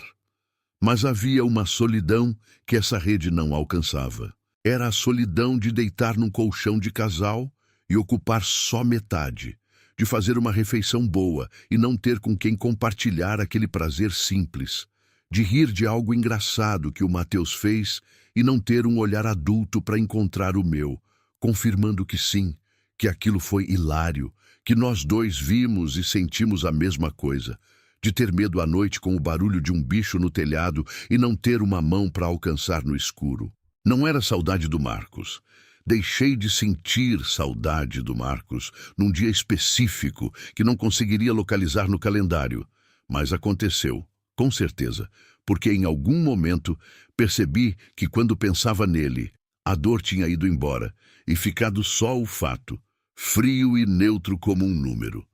Mas havia uma solidão que essa rede não alcançava. Era a solidão de deitar num colchão de casal e ocupar só metade, de fazer uma refeição boa e não ter com quem compartilhar aquele prazer simples, de rir de algo engraçado que o Mateus fez e não ter um olhar adulto para encontrar o meu, confirmando que sim, que aquilo foi hilário, que nós dois vimos e sentimos a mesma coisa, de ter medo à noite com o barulho de um bicho no telhado e não ter uma mão para alcançar no escuro. Não era saudade do Marcos. Deixei de sentir saudade do Marcos num dia específico que não conseguiria localizar no calendário. Mas aconteceu, com certeza, porque em algum momento percebi que quando pensava nele, a dor tinha ido embora e ficado só o fato, frio e neutro como um número.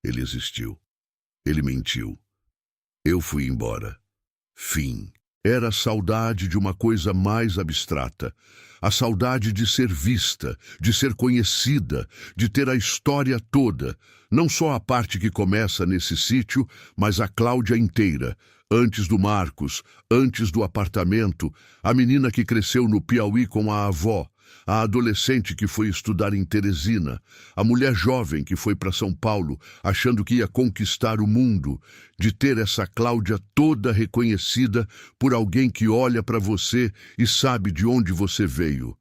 Ele existiu. Ele mentiu. Eu fui embora. Fim. Era a saudade de uma coisa mais abstrata. A saudade de ser vista, de ser conhecida, de ter a história toda. Não só a parte que começa nesse sítio, mas a Cláudia inteira. Antes do Marcos, antes do apartamento, a menina que cresceu no Piauí com a avó, a adolescente que foi estudar em Teresina, a mulher jovem que foi para São Paulo achando que ia conquistar o mundo, de ter essa Cláudia toda reconhecida por alguém que olha para você e sabe de onde você veio.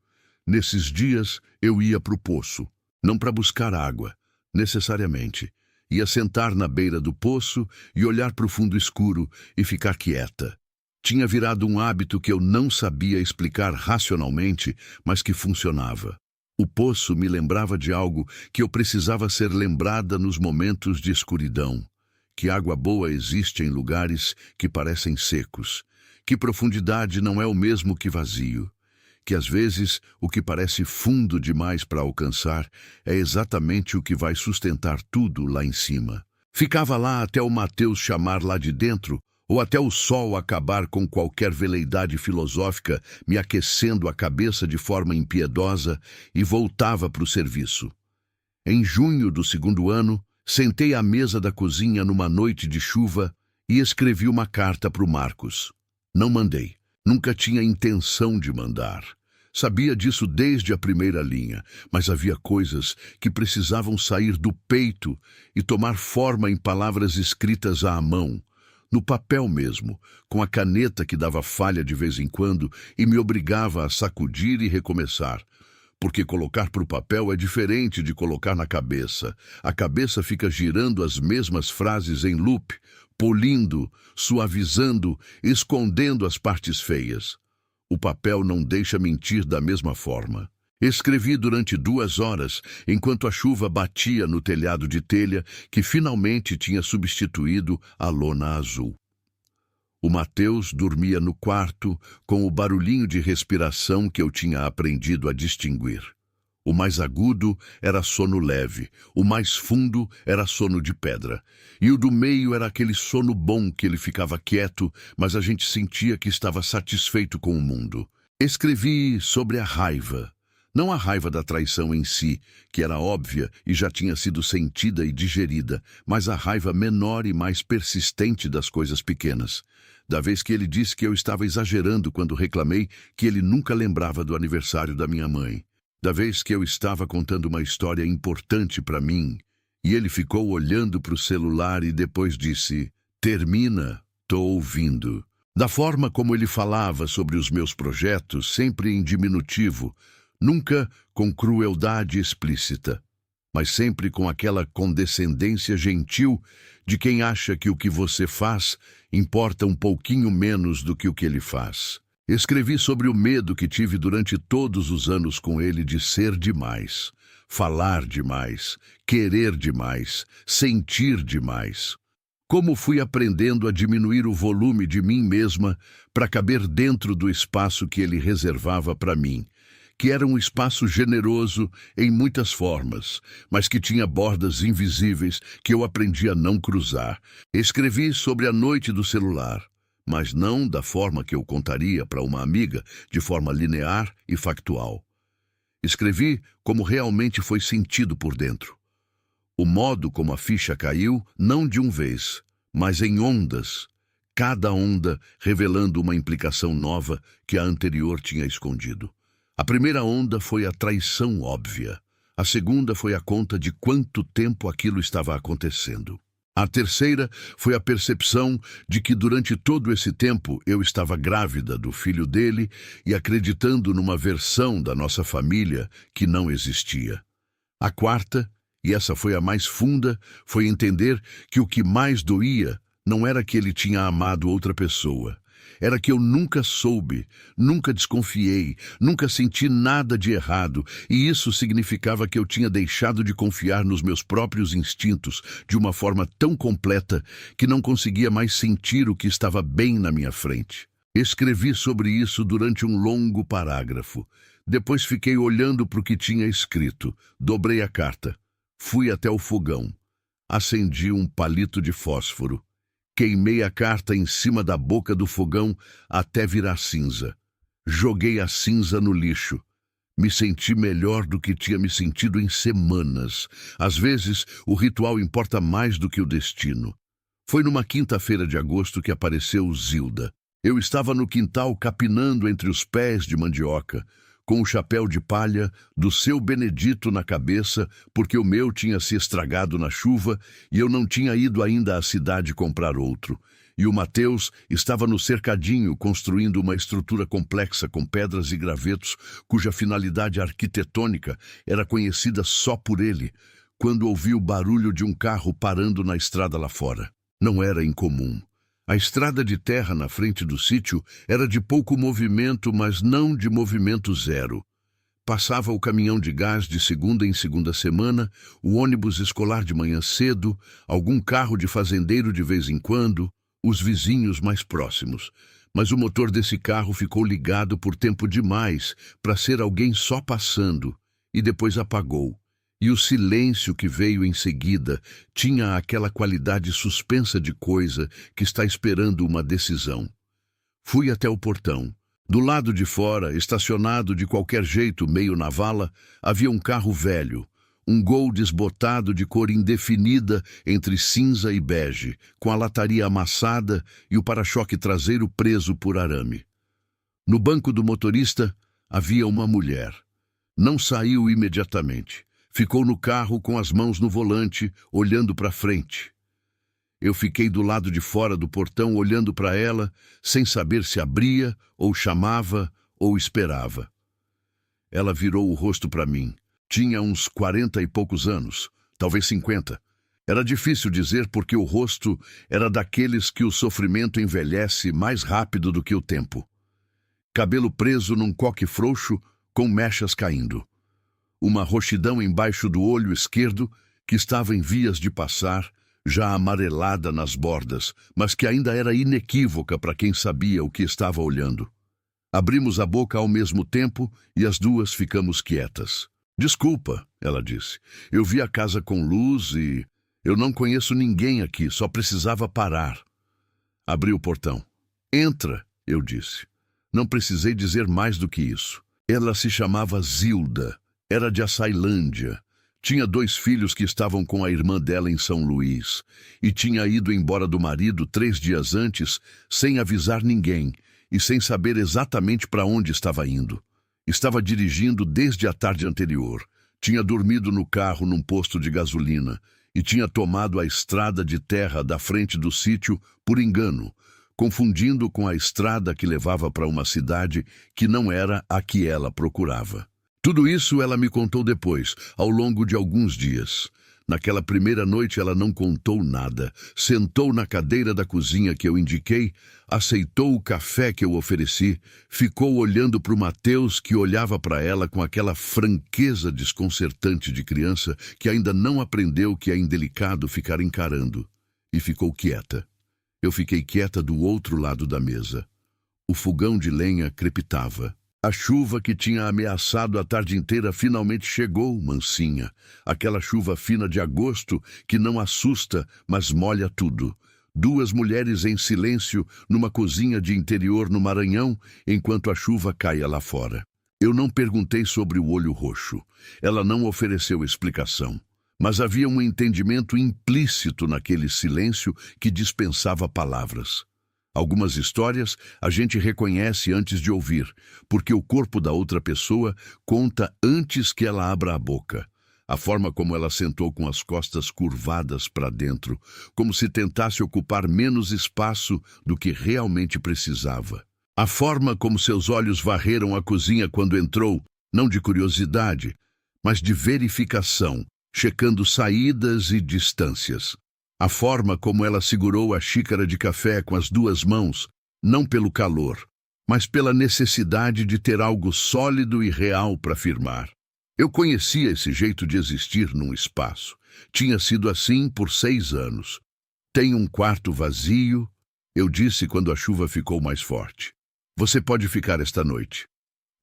Nesses dias eu ia para o poço, não para buscar água, necessariamente. Ia sentar na beira do poço e olhar para o fundo escuro e ficar quieta. Tinha virado um hábito que eu não sabia explicar racionalmente, mas que funcionava. O poço me lembrava de algo que eu precisava ser lembrada nos momentos de escuridão. Que água boa existe em lugares que parecem secos. Que profundidade não é o mesmo que vazio. que às vezes o que parece fundo demais para alcançar é exatamente o que vai sustentar tudo lá em cima. Ficava lá até o Mateus chamar lá de dentro, ou até o sol acabar com qualquer veleidade filosófica me aquecendo a cabeça de forma impiedosa, e voltava para o serviço. Em junho do segundo ano, sentei à mesa da cozinha numa noite de chuva e escrevi uma carta para o Marcos. Não mandei. Nunca tinha intenção de mandar. Sabia disso desde a primeira linha, mas havia coisas que precisavam sair do peito e tomar forma em palavras escritas à mão, no papel mesmo, com a caneta que dava falha de vez em quando e me obrigava a sacudir e recomeçar. Porque colocar para o papel é diferente de colocar na cabeça. A cabeça fica girando as mesmas frases em loop, polindo, suavizando, escondendo as partes feias. O papel não deixa mentir da mesma forma. Escrevi durante 2 horas, enquanto a chuva batia no telhado de telha que finalmente tinha substituído a lona azul. O Mateus dormia no quarto com o barulhinho de respiração que eu tinha aprendido a distinguir. O mais agudo era sono leve, o mais fundo era sono de pedra, e o do meio era aquele sono bom que ele ficava quieto, mas a gente sentia que estava satisfeito com o mundo. Escrevi sobre a raiva. Não a raiva da traição em si, que era óbvia e já tinha sido sentida e digerida, mas a raiva menor e mais persistente das coisas pequenas. Da vez que ele disse que eu estava exagerando quando reclamei que ele nunca lembrava do aniversário da minha mãe. Da vez que eu estava contando uma história importante para mim, e ele ficou olhando para o celular e depois disse: "Termina, tô ouvindo." Da forma como ele falava sobre os meus projetos, sempre em diminutivo, nunca com crueldade explícita, mas sempre com aquela condescendência gentil de quem acha que o que você faz importa um pouquinho menos do que o que ele faz. Escrevi sobre o medo que tive durante todos os anos com ele de ser demais, falar demais, querer demais, sentir demais. Como fui aprendendo a diminuir o volume de mim mesma para caber dentro do espaço que ele reservava para mim, que era um espaço generoso em muitas formas, mas que tinha bordas invisíveis que eu aprendi a não cruzar. Escrevi sobre a noite do celular, mas não da forma que eu contaria para uma amiga, de forma linear e factual. Escrevi como realmente foi sentido por dentro. O modo como a ficha caiu, não de uma vez, mas em ondas, cada onda revelando uma implicação nova que a anterior tinha escondido. A primeira onda foi a traição óbvia. A segunda foi a conta de quanto tempo aquilo estava acontecendo. A terceira foi a percepção de que durante todo esse tempo eu estava grávida do filho dele e acreditando numa versão da nossa família que não existia. A quarta, e essa foi a mais funda, foi entender que o que mais doía não era que ele tinha amado outra pessoa. Era que eu nunca soube, nunca desconfiei, nunca senti nada de errado, e isso significava que eu tinha deixado de confiar nos meus próprios instintos de uma forma tão completa que não conseguia mais sentir o que estava bem na minha frente. Escrevi sobre isso durante um longo parágrafo. Depois fiquei olhando para o que tinha escrito, dobrei a carta, fui até o fogão, acendi um palito de fósforo. Queimei a carta em cima da boca do fogão até virar cinza. Joguei a cinza no lixo. Me senti melhor do que tinha me sentido em semanas. Às vezes, o ritual importa mais do que o destino. Foi numa quinta-feira de agosto que apareceu Zilda. Eu estava no quintal capinando entre os pés de mandioca, com o chapéu de palha do seu Benedito na cabeça, porque o meu tinha se estragado na chuva e eu não tinha ido ainda à cidade comprar outro. E o Mateus estava no cercadinho construindo uma estrutura complexa com pedras e gravetos, cuja finalidade arquitetônica era conhecida só por ele, quando ouvi o barulho de um carro parando na estrada lá fora. Não era incomum. A estrada de terra na frente do sítio era de pouco movimento, mas não de movimento zero. Passava o caminhão de gás de segunda em segunda semana, o ônibus escolar de manhã cedo, algum carro de fazendeiro de vez em quando, os vizinhos mais próximos. Mas o motor desse carro ficou ligado por tempo demais para ser alguém só passando, e depois apagou. E o silêncio que veio em seguida tinha aquela qualidade suspensa de coisa que está esperando uma decisão. Fui até o portão. Do lado de fora, estacionado de qualquer jeito, meio na vala, havia um carro velho, um Gol desbotado de cor indefinida entre cinza e bege, com a lataria amassada e o para-choque traseiro preso por arame. No banco do motorista havia uma mulher. Não saiu imediatamente. Ficou no carro com as mãos no volante, olhando para frente. Eu fiquei do lado de fora do portão olhando para ela, sem saber se abria, ou chamava, ou esperava. Ela virou o rosto para mim. Tinha uns 40 e poucos anos, talvez 50. Era difícil dizer porque o rosto era daqueles que o sofrimento envelhece mais rápido do que o tempo. Cabelo preso num coque frouxo, com mechas caindo. Uma roxidão embaixo do olho esquerdo, que estava em vias de passar, já amarelada nas bordas, mas que ainda era inequívoca para quem sabia o que estava olhando. Abrimos a boca ao mesmo tempo e as duas ficamos quietas. Desculpa, ela disse. Eu vi a casa com luz e... Eu não conheço ninguém aqui, só precisava parar. Abri o portão. Entra, eu disse. Não precisei dizer mais do que isso. Ela se chamava Zilda. Era de Açailândia. Tinha 2 filhos que estavam com a irmã dela em São Luís. E tinha ido embora do marido 3 dias antes, sem avisar ninguém e sem saber exatamente para onde estava indo. Estava dirigindo desde a tarde anterior. Tinha dormido no carro num posto de gasolina e tinha tomado a estrada de terra da frente do sítio por engano, confundindo com a estrada que levava para uma cidade que não era a que ela procurava. Tudo isso ela me contou depois, ao longo de alguns dias. Naquela primeira noite ela não contou nada. Sentou na cadeira da cozinha que eu indiquei, aceitou o café que eu ofereci, ficou olhando para o Mateus, que olhava para ela com aquela franqueza desconcertante de criança que ainda não aprendeu que é indelicado ficar encarando, e ficou quieta. Eu fiquei quieta do outro lado da mesa. O fogão de lenha crepitava. A chuva que tinha ameaçado a tarde inteira finalmente chegou, mansinha. Aquela chuva fina de agosto que não assusta, mas molha tudo. 2 mulheres em silêncio numa cozinha de interior no Maranhão, enquanto a chuva caia lá fora. Eu não perguntei sobre o olho roxo. Ela não ofereceu explicação. Mas havia um entendimento implícito naquele silêncio que dispensava palavras. Algumas histórias a gente reconhece antes de ouvir, porque o corpo da outra pessoa conta antes que ela abra a boca. A forma como ela sentou com as costas curvadas para dentro, como se tentasse ocupar menos espaço do que realmente precisava. A forma como seus olhos varreram a cozinha quando entrou, não de curiosidade, mas de verificação, checando saídas e distâncias. A forma como ela segurou a xícara de café com as 2 mãos, não pelo calor, mas pela necessidade de ter algo sólido e real para firmar. Eu conhecia esse jeito de existir num espaço. Tinha sido assim por 6 anos. Tem um quarto vazio, eu disse quando a chuva ficou mais forte. Você pode ficar esta noite.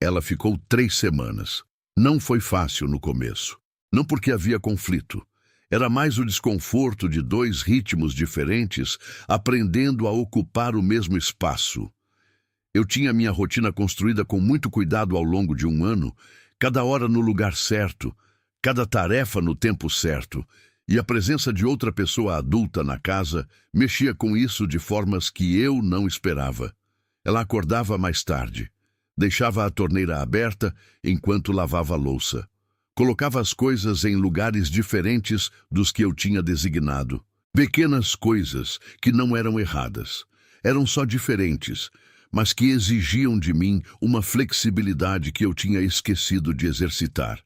Ela ficou 3 semanas. Não foi fácil no começo. Não porque havia conflito. Era mais o desconforto de 2 ritmos diferentes, aprendendo a ocupar o mesmo espaço. Eu tinha minha rotina construída com muito cuidado ao longo de 1 ano, cada hora no lugar certo, cada tarefa no tempo certo, e a presença de outra pessoa adulta na casa mexia com isso de formas que eu não esperava. Ela acordava mais tarde, deixava a torneira aberta enquanto lavava a louça. Colocava as coisas em lugares diferentes dos que eu tinha designado. Pequenas coisas que não eram erradas. Eram só diferentes, mas que exigiam de mim uma flexibilidade que eu tinha esquecido de exercitar.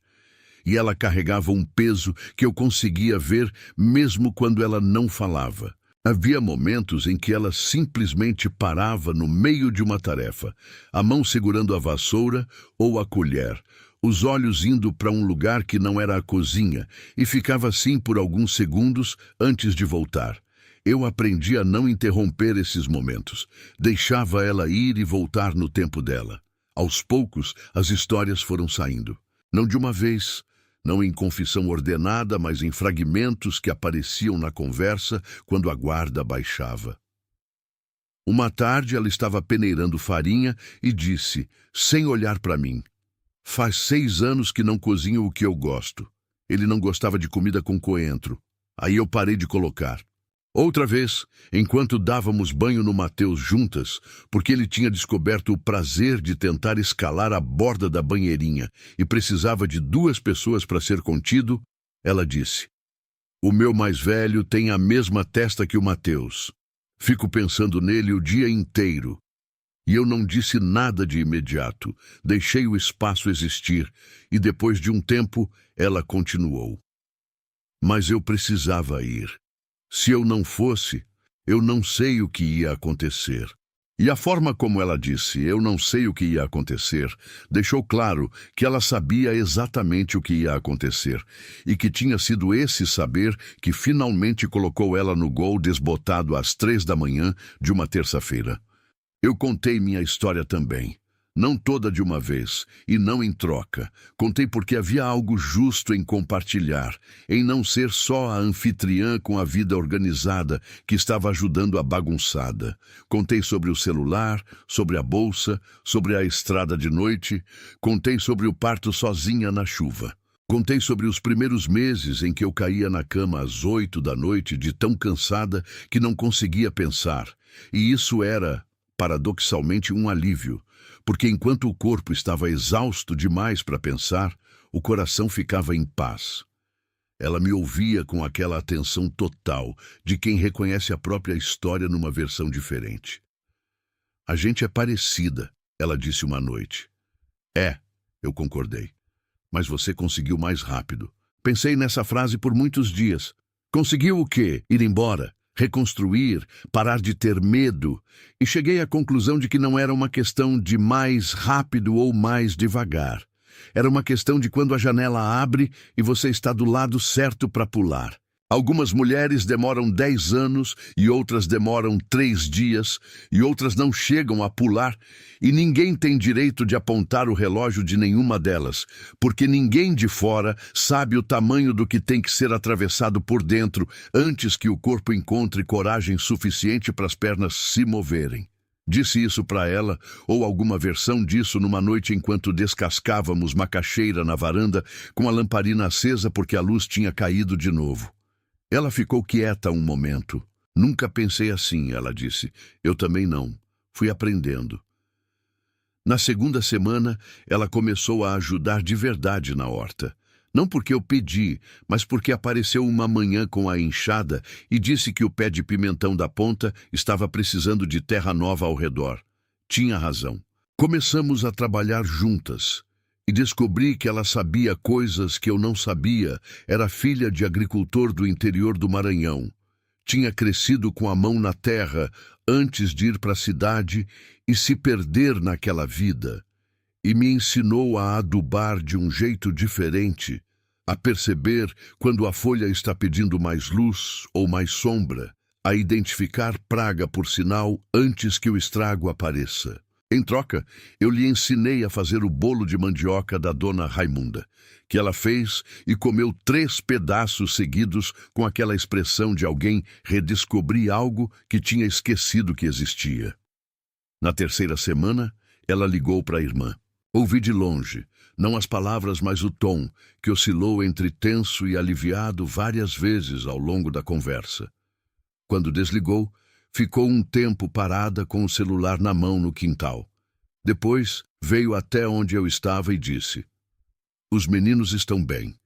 E ela carregava um peso que eu conseguia ver mesmo quando ela não falava. Havia momentos em que ela simplesmente parava no meio de uma tarefa, a mão segurando a vassoura ou a colher, os olhos indo para um lugar que não era a cozinha, e ficava assim por alguns segundos antes de voltar. Eu aprendi a não interromper esses momentos. Deixava ela ir e voltar no tempo dela. Aos poucos, as histórias foram saindo. Não de uma vez, não em confissão ordenada, mas em fragmentos que apareciam na conversa quando a guarda baixava. Uma tarde ela estava peneirando farinha e disse, sem olhar para mim, faz 6 anos que não cozinho o que eu gosto. Ele não gostava de comida com coentro. Aí eu parei de colocar. Outra vez, enquanto dávamos banho no Mateus juntas, porque ele tinha descoberto o prazer de tentar escalar a borda da banheirinha e precisava de 2 pessoas para ser contido, ela disse, o meu mais velho tem a mesma testa que o Mateus. Fico pensando nele o dia inteiro. E eu não disse nada de imediato, deixei o espaço existir, e depois de um tempo, ela continuou. Mas eu precisava ir. Se eu não fosse, eu não sei o que ia acontecer. E a forma como ela disse, eu não sei o que ia acontecer, deixou claro que ela sabia exatamente o que ia acontecer, e que tinha sido esse saber que finalmente colocou ela no gol desbotado às 3 da manhã de uma terça-feira. Eu contei minha história também. Não toda de uma vez, e não em troca. Contei porque havia algo justo em compartilhar, em não ser só a anfitriã com a vida organizada que estava ajudando a bagunçada. Contei sobre o celular, sobre a bolsa, sobre a estrada de noite. Contei sobre o parto sozinha na chuva. Contei sobre os primeiros meses em que eu caía na cama às 8 da noite de tão cansada que não conseguia pensar. E isso era, paradoxalmente, um alívio. Porque enquanto o corpo estava exausto demais para pensar, o coração ficava em paz. Ela me ouvia com aquela atenção total de quem reconhece a própria história numa versão diferente. A gente é parecida, ela disse uma noite. É, eu concordei. Mas você conseguiu mais rápido. Pensei nessa frase por muitos dias. Conseguiu o quê? Ir embora? Reconstruir, parar de ter medo, e cheguei à conclusão de que não era uma questão de mais rápido ou mais devagar. Era uma questão de quando a janela abre e você está do lado certo para pular. Algumas mulheres demoram 10 anos e outras demoram 3 dias e outras não chegam a pular e ninguém tem direito de apontar o relógio de nenhuma delas, porque ninguém de fora sabe o tamanho do que tem que ser atravessado por dentro antes que o corpo encontre coragem suficiente para as pernas se moverem. Disse isso para ela, ou alguma versão disso, numa noite enquanto descascávamos macaxeira na varanda com a lamparina acesa porque a luz tinha caído de novo. Ela ficou quieta um momento. Nunca pensei assim, ela disse. Eu também não. Fui aprendendo. Na segunda semana, ela começou a ajudar de verdade na horta. Não porque eu pedi, mas porque apareceu uma manhã com a enxada e disse que o pé de pimentão da ponta estava precisando de terra nova ao redor. Tinha razão. Começamos a trabalhar juntas. E descobri que ela sabia coisas que eu não sabia. Era filha de agricultor do interior do Maranhão. Tinha crescido com a mão na terra antes de ir para a cidade e se perder naquela vida. E me ensinou a adubar de um jeito diferente, a perceber quando a folha está pedindo mais luz ou mais sombra, a identificar praga por sinal antes que o estrago apareça. Em troca, eu lhe ensinei a fazer o bolo de mandioca da dona Raimunda, que ela fez e comeu 3 pedaços seguidos com aquela expressão de alguém redescobrir algo que tinha esquecido que existia. Na terceira semana, ela ligou para a irmã. Ouvi de longe, não as palavras, mas o tom, que oscilou entre tenso e aliviado várias vezes ao longo da conversa. Quando desligou, ficou um tempo parada com o celular na mão no quintal. Depois, veio até onde eu estava e disse, os meninos estão bem.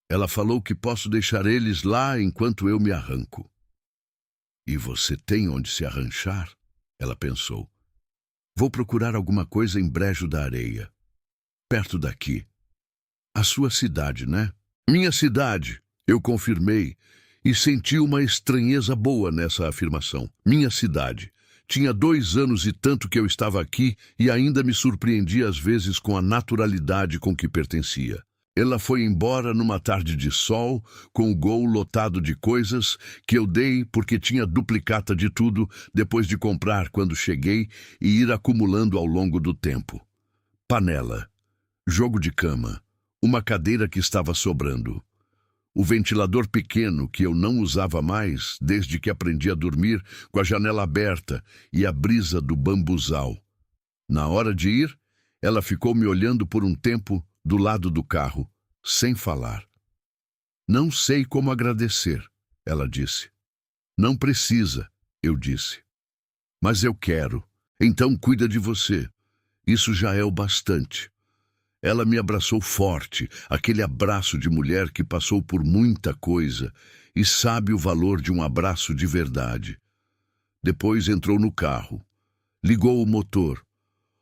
Ela falou que posso deixar eles lá enquanto eu me arranco. E você tem onde se arranchar? Ela pensou. Vou procurar alguma coisa em Brejo da Areia. Perto daqui. A sua cidade, né? Minha cidade, eu confirmei, e senti uma estranheza boa nessa afirmação. Minha cidade. Tinha 2 anos e tanto que eu estava aqui e ainda me surpreendia às vezes com a naturalidade com que pertencia. Ela foi embora numa tarde de sol, com o gol lotado de coisas que eu dei porque tinha duplicata de tudo depois de comprar quando cheguei e ir acumulando ao longo do tempo. Panela, jogo de cama, uma cadeira que estava sobrando. O ventilador pequeno que eu não usava mais desde que aprendi a dormir com a janela aberta e a brisa do bambuzal. Na hora de ir, ela ficou me olhando por um tempo do lado do carro, sem falar. Não sei como agradecer, ela disse. Não precisa, eu disse. Mas eu quero, então cuida de você. Isso já é o bastante. Ela me abraçou forte, aquele abraço de mulher que passou por muita coisa e sabe o valor de um abraço de verdade. Depois entrou no carro. Ligou o motor.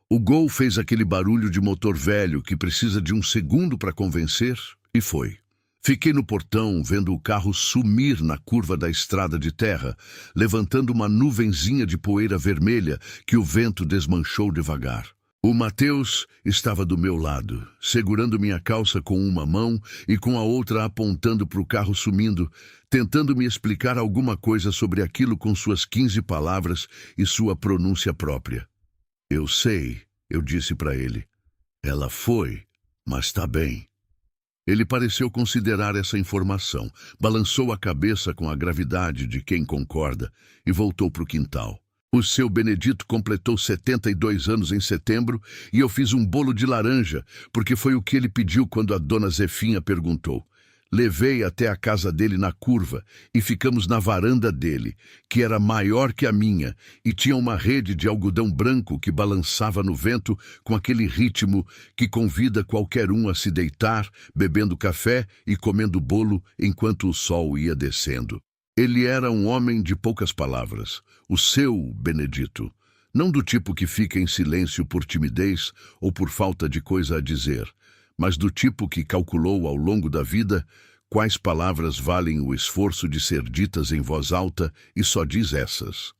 O Gol fez aquele barulho de motor velho que precisa de um segundo para convencer e foi. Fiquei no portão vendo o carro sumir na curva da estrada de terra, levantando uma nuvenzinha de poeira vermelha que o vento desmanchou devagar. O Mateus estava do meu lado, segurando minha calça com uma mão e com a outra apontando para o carro sumindo, tentando me explicar alguma coisa sobre aquilo com suas 15 palavras e sua pronúncia própria. Eu sei, eu disse para ele. Ela foi, mas está bem. Ele pareceu considerar essa informação, balançou a cabeça com a gravidade de quem concorda e voltou para o quintal. O seu Benedito completou 72 anos em setembro e eu fiz um bolo de laranja, porque foi o que ele pediu quando a dona Zefinha perguntou. Levei até a casa dele na curva e ficamos na varanda dele, que era maior que a minha, e tinha uma rede de algodão branco que balançava no vento com aquele ritmo que convida qualquer um a se deitar, bebendo café e comendo bolo enquanto o sol ia descendo. Ele era um homem de poucas palavras, o seu Benedito, não do tipo que fica em silêncio por timidez ou por falta de coisa a dizer, mas do tipo que calculou ao longo da vida quais palavras valem o esforço de ser ditas em voz alta e só diz essas.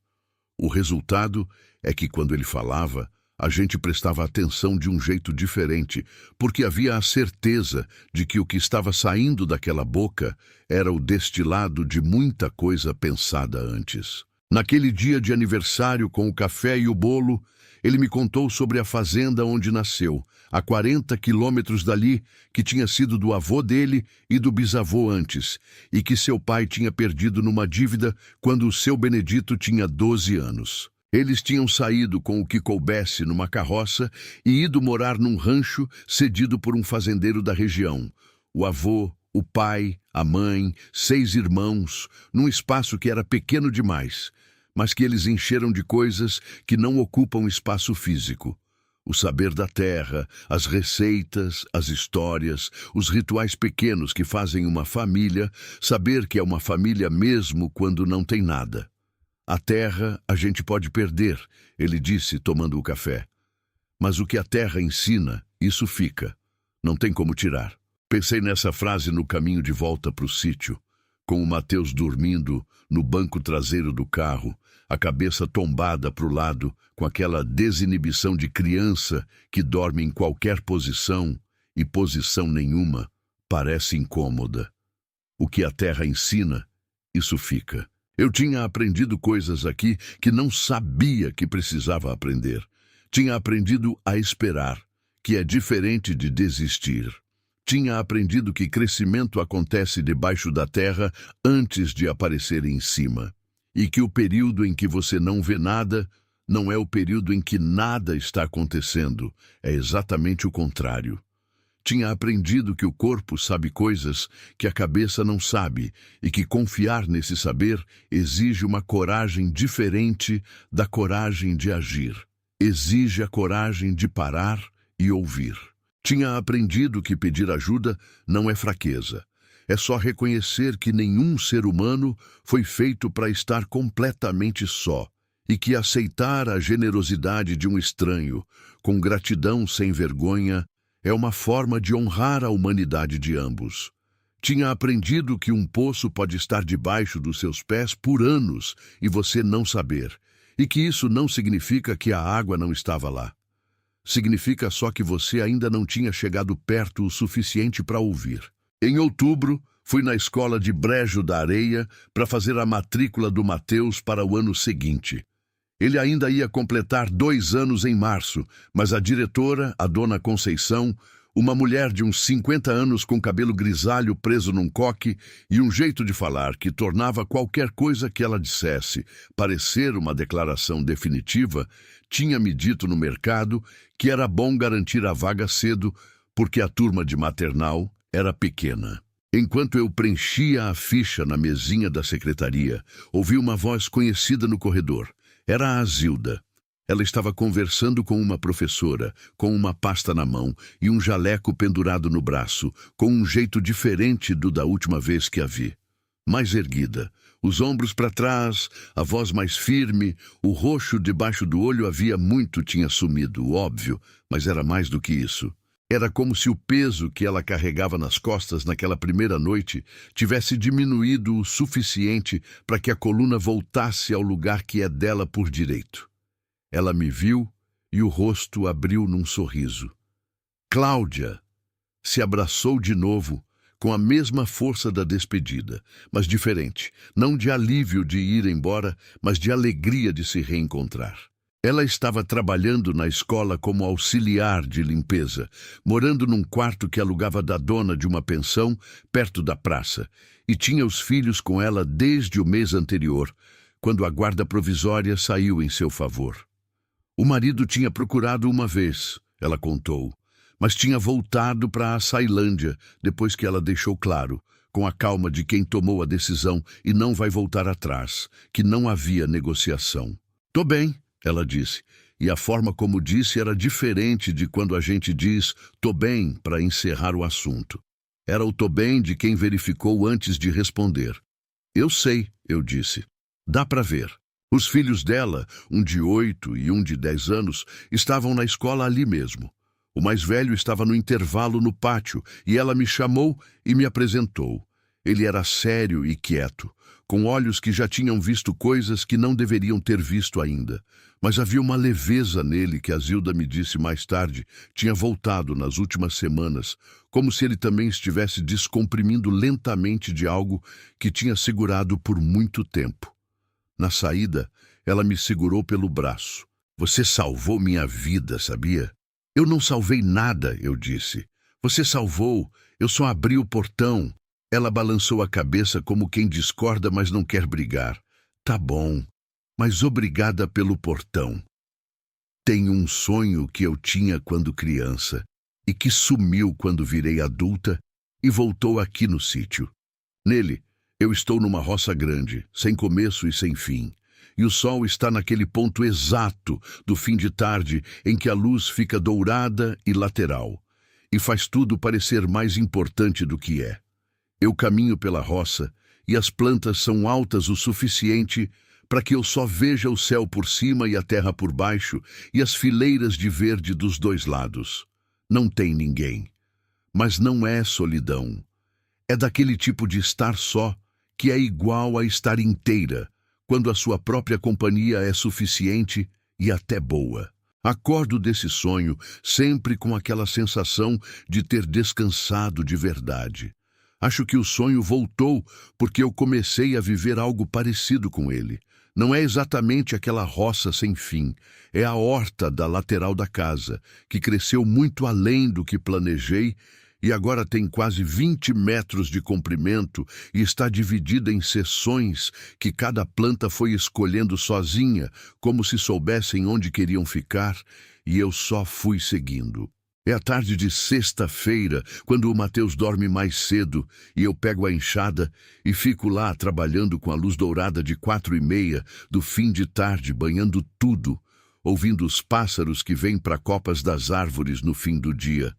O resultado é que quando ele falava, a gente prestava atenção de um jeito diferente, porque havia a certeza de que o que estava saindo daquela boca era o destilado de muita coisa pensada antes. Naquele dia de aniversário com o café e o bolo, ele me contou sobre a fazenda onde nasceu, a 40 quilômetros dali, que tinha sido do avô dele e do bisavô antes, e que seu pai tinha perdido numa dívida quando o seu Benedito tinha 12 anos. Eles tinham saído com o que coubesse numa carroça e ido morar num rancho cedido por um fazendeiro da região. O avô, o pai, a mãe, 6 irmãos, num espaço que era pequeno demais, mas que eles encheram de coisas que não ocupam espaço físico. O saber da terra, as receitas, as histórias, os rituais pequenos que fazem uma família, saber que é uma família mesmo quando não tem nada. A terra a gente pode perder, ele disse tomando o café. Mas o que a terra ensina, isso fica. Não tem como tirar. Pensei nessa frase no caminho de volta para o sítio, com o Mateus dormindo no banco traseiro do carro, a cabeça tombada para o lado, com aquela desinibição de criança que dorme em qualquer posição, e posição nenhuma parece incômoda. O que a terra ensina, isso fica. Eu tinha aprendido coisas aqui que não sabia que precisava aprender. Tinha aprendido a esperar, que é diferente de desistir. Tinha aprendido que crescimento acontece debaixo da terra antes de aparecer em cima. E que o período em que você não vê nada não é o período em que nada está acontecendo. É exatamente o contrário. Tinha aprendido que o corpo sabe coisas que a cabeça não sabe e que confiar nesse saber exige uma coragem diferente da coragem de agir. Exige a coragem de parar e ouvir. Tinha aprendido que pedir ajuda não é fraqueza. É só reconhecer que nenhum ser humano foi feito para estar completamente só e que aceitar a generosidade de um estranho, com gratidão sem vergonha, é uma forma de honrar a humanidade de ambos. Tinha aprendido que um poço pode estar debaixo dos seus pés por anos e você não saber, e que isso não significa que a água não estava lá. significa só que você ainda não tinha chegado perto o suficiente para ouvir. Em outubro, fui na escola de Brejo da Areia para fazer a matrícula do Mateus para o ano seguinte. Ele ainda ia completar 2 anos em março, mas a diretora, a dona Conceição, uma mulher de uns 50 anos com cabelo grisalho preso num coque e um jeito de falar que tornava qualquer coisa que ela dissesse parecer uma declaração definitiva, tinha me dito no mercado que era bom garantir a vaga cedo porque a turma de maternal era pequena. Enquanto eu preenchia a ficha na mesinha da secretaria, ouvi uma voz conhecida no corredor. Era a Zilda. Ela estava conversando com uma professora, com uma pasta na mão e um jaleco pendurado no braço, com um jeito diferente do da última vez que a vi. Mais erguida, os ombros para trás, a voz mais firme, o roxo debaixo do olho havia muito tinha sumido, óbvio, mas era mais do que isso. Era como se o peso que ela carregava nas costas naquela primeira noite tivesse diminuído o suficiente para que a coluna voltasse ao lugar que é dela por direito. Ela me viu e o rosto abriu num sorriso. Cláudia! Se abraçou de novo, com a mesma força da despedida, mas diferente, não de alívio de ir embora, mas de alegria de se reencontrar. Ela estava trabalhando na escola como auxiliar de limpeza, morando num quarto que alugava da dona de uma pensão perto da praça, e tinha os filhos com ela desde o mês anterior, quando a guarda provisória saiu em seu favor. O marido tinha procurado uma vez, ela contou, mas tinha voltado para a Sailândia depois que ela deixou claro, com a calma de quem tomou a decisão e não vai voltar atrás, que não havia negociação. "Tô bem", ela disse, e a forma como disse era diferente de quando a gente diz "tô bem" para encerrar o assunto. Era o "tô bem" de quem verificou antes de responder. "Eu sei", eu disse. "Dá para ver." Os filhos dela, um de 8 e um de 10 anos, estavam na escola ali mesmo. O mais velho estava no intervalo no pátio e ela me chamou e me apresentou. Ele era sério e quieto, com olhos que já tinham visto coisas que não deveriam ter visto ainda. Mas havia uma leveza nele que a Zilda me disse mais tarde, tinha voltado nas últimas semanas, como se ele também estivesse descomprimindo lentamente de algo que tinha segurado por muito tempo. Na saída, ela me segurou pelo braço. "Você salvou minha vida, sabia?" "Eu não salvei nada", eu disse. "Você salvou, eu só abri o portão." Ela balançou a cabeça como quem discorda, mas não quer brigar. "Tá bom, mas obrigada pelo portão." Tenho um sonho que eu tinha quando criança e que sumiu quando virei adulta e voltou aqui no sítio. Nele, eu estou numa roça grande, sem começo e sem fim, e o sol está naquele ponto exato do fim de tarde em que a luz fica dourada e lateral, e faz tudo parecer mais importante do que é. Eu caminho pela roça e as plantas são altas o suficiente para que eu só veja o céu por cima e a terra por baixo e as fileiras de verde dos dois lados. Não tem ninguém. Mas não é solidão. É daquele tipo de estar só que é igual a estar inteira, quando a sua própria companhia é suficiente e até boa. Acordo desse sonho sempre com aquela sensação de ter descansado de verdade. Acho que o sonho voltou porque eu comecei a viver algo parecido com ele. Não é exatamente aquela roça sem fim, é a horta da lateral da casa, que cresceu muito além do que planejei e agora tem quase 20 metros de comprimento e está dividida em seções que cada planta foi escolhendo sozinha, como se soubessem onde queriam ficar, e eu só fui seguindo. É a tarde de sexta-feira, quando o Mateus dorme mais cedo, e eu pego a enxada e fico lá trabalhando com a luz dourada de 4:30 do fim de tarde, banhando tudo, ouvindo os pássaros que vêm para copas das árvores no fim do dia.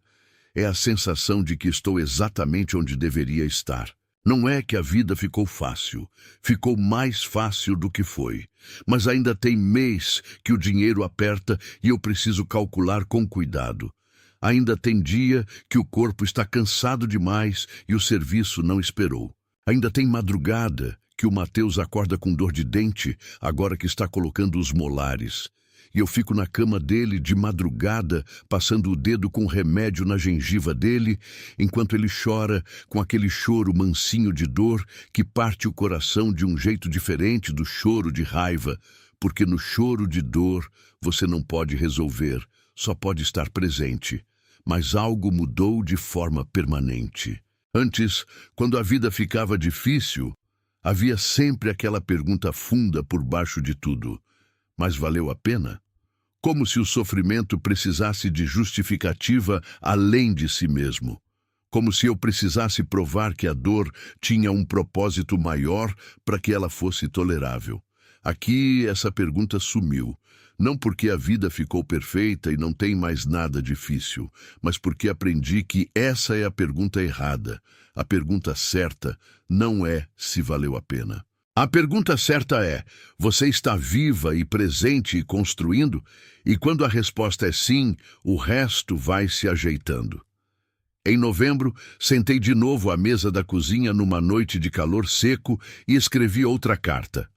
É a sensação de que estou exatamente onde deveria estar. Não é que a vida ficou fácil, ficou mais fácil do que foi. Mas ainda tem mês que o dinheiro aperta e eu preciso calcular com cuidado. Ainda tem dia que o corpo está cansado demais e o serviço não esperou. Ainda tem madrugada que o Mateus acorda com dor de dente agora que está colocando os molares. e eu fico na cama dele de madrugada, passando o dedo com remédio na gengiva dele, enquanto ele chora com aquele choro mansinho de dor que parte o coração de um jeito diferente do choro de raiva, porque no choro de dor você não pode resolver, só pode estar presente. Mas algo mudou de forma permanente. Antes, quando a vida ficava difícil, havia sempre aquela pergunta funda por baixo de tudo: mas valeu a pena? Como se o sofrimento precisasse de justificativa além de si mesmo. Como se eu precisasse provar que a dor tinha um propósito maior para que ela fosse tolerável. Aqui essa pergunta sumiu. Não porque a vida ficou perfeita e não tem mais nada difícil, mas porque aprendi que essa é a pergunta errada. A pergunta certa não é se valeu a pena. A pergunta certa é: você está viva e presente e construindo? E quando a resposta é sim, o resto vai se ajeitando. Em novembro, sentei de novo à mesa da cozinha numa noite de calor seco e escrevi outra carta.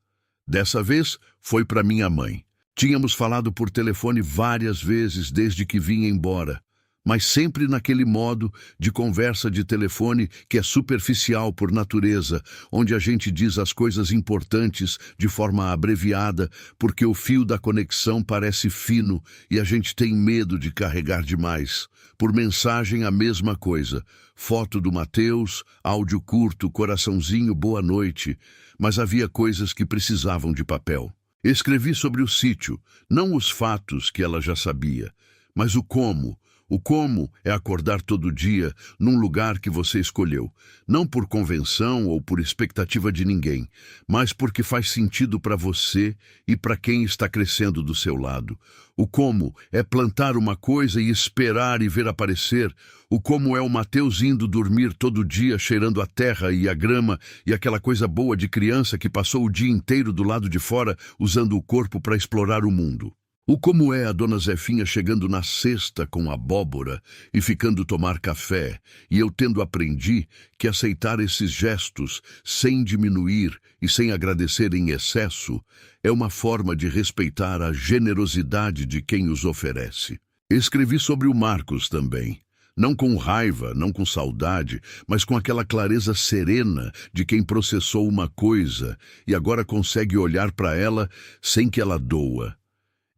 Dessa vez, foi para minha mãe. Tínhamos falado por telefone várias vezes desde que vim embora, mas sempre naquele modo de conversa de telefone que é superficial por natureza, onde a gente diz as coisas importantes de forma abreviada, porque o fio da conexão parece fino e a gente tem medo de carregar demais. Por mensagem, a mesma coisa. Foto do Mateus, áudio curto, coraçãozinho, boa noite. Mas havia coisas que precisavam de papel. Escrevi sobre o sítio, não os fatos que ela já sabia, mas o como. O como é acordar todo dia num lugar que você escolheu, não por convenção ou por expectativa de ninguém, mas porque faz sentido para você e para quem está crescendo do seu lado. O como é plantar uma coisa e esperar e ver aparecer. O como é o Mateus indo dormir todo dia cheirando a terra e a grama e aquela coisa boa de criança que passou o dia inteiro do lado de fora usando o corpo para explorar o mundo. O como é a dona Zefinha chegando na cesta com abóbora e ficando tomar café, e eu tendo aprendi que aceitar esses gestos sem diminuir e sem agradecer em excesso é uma forma de respeitar a generosidade de quem os oferece. Escrevi sobre o Marcos também. Não com raiva, não com saudade, mas com aquela clareza serena de quem processou uma coisa e agora consegue olhar para ela sem que ela doa.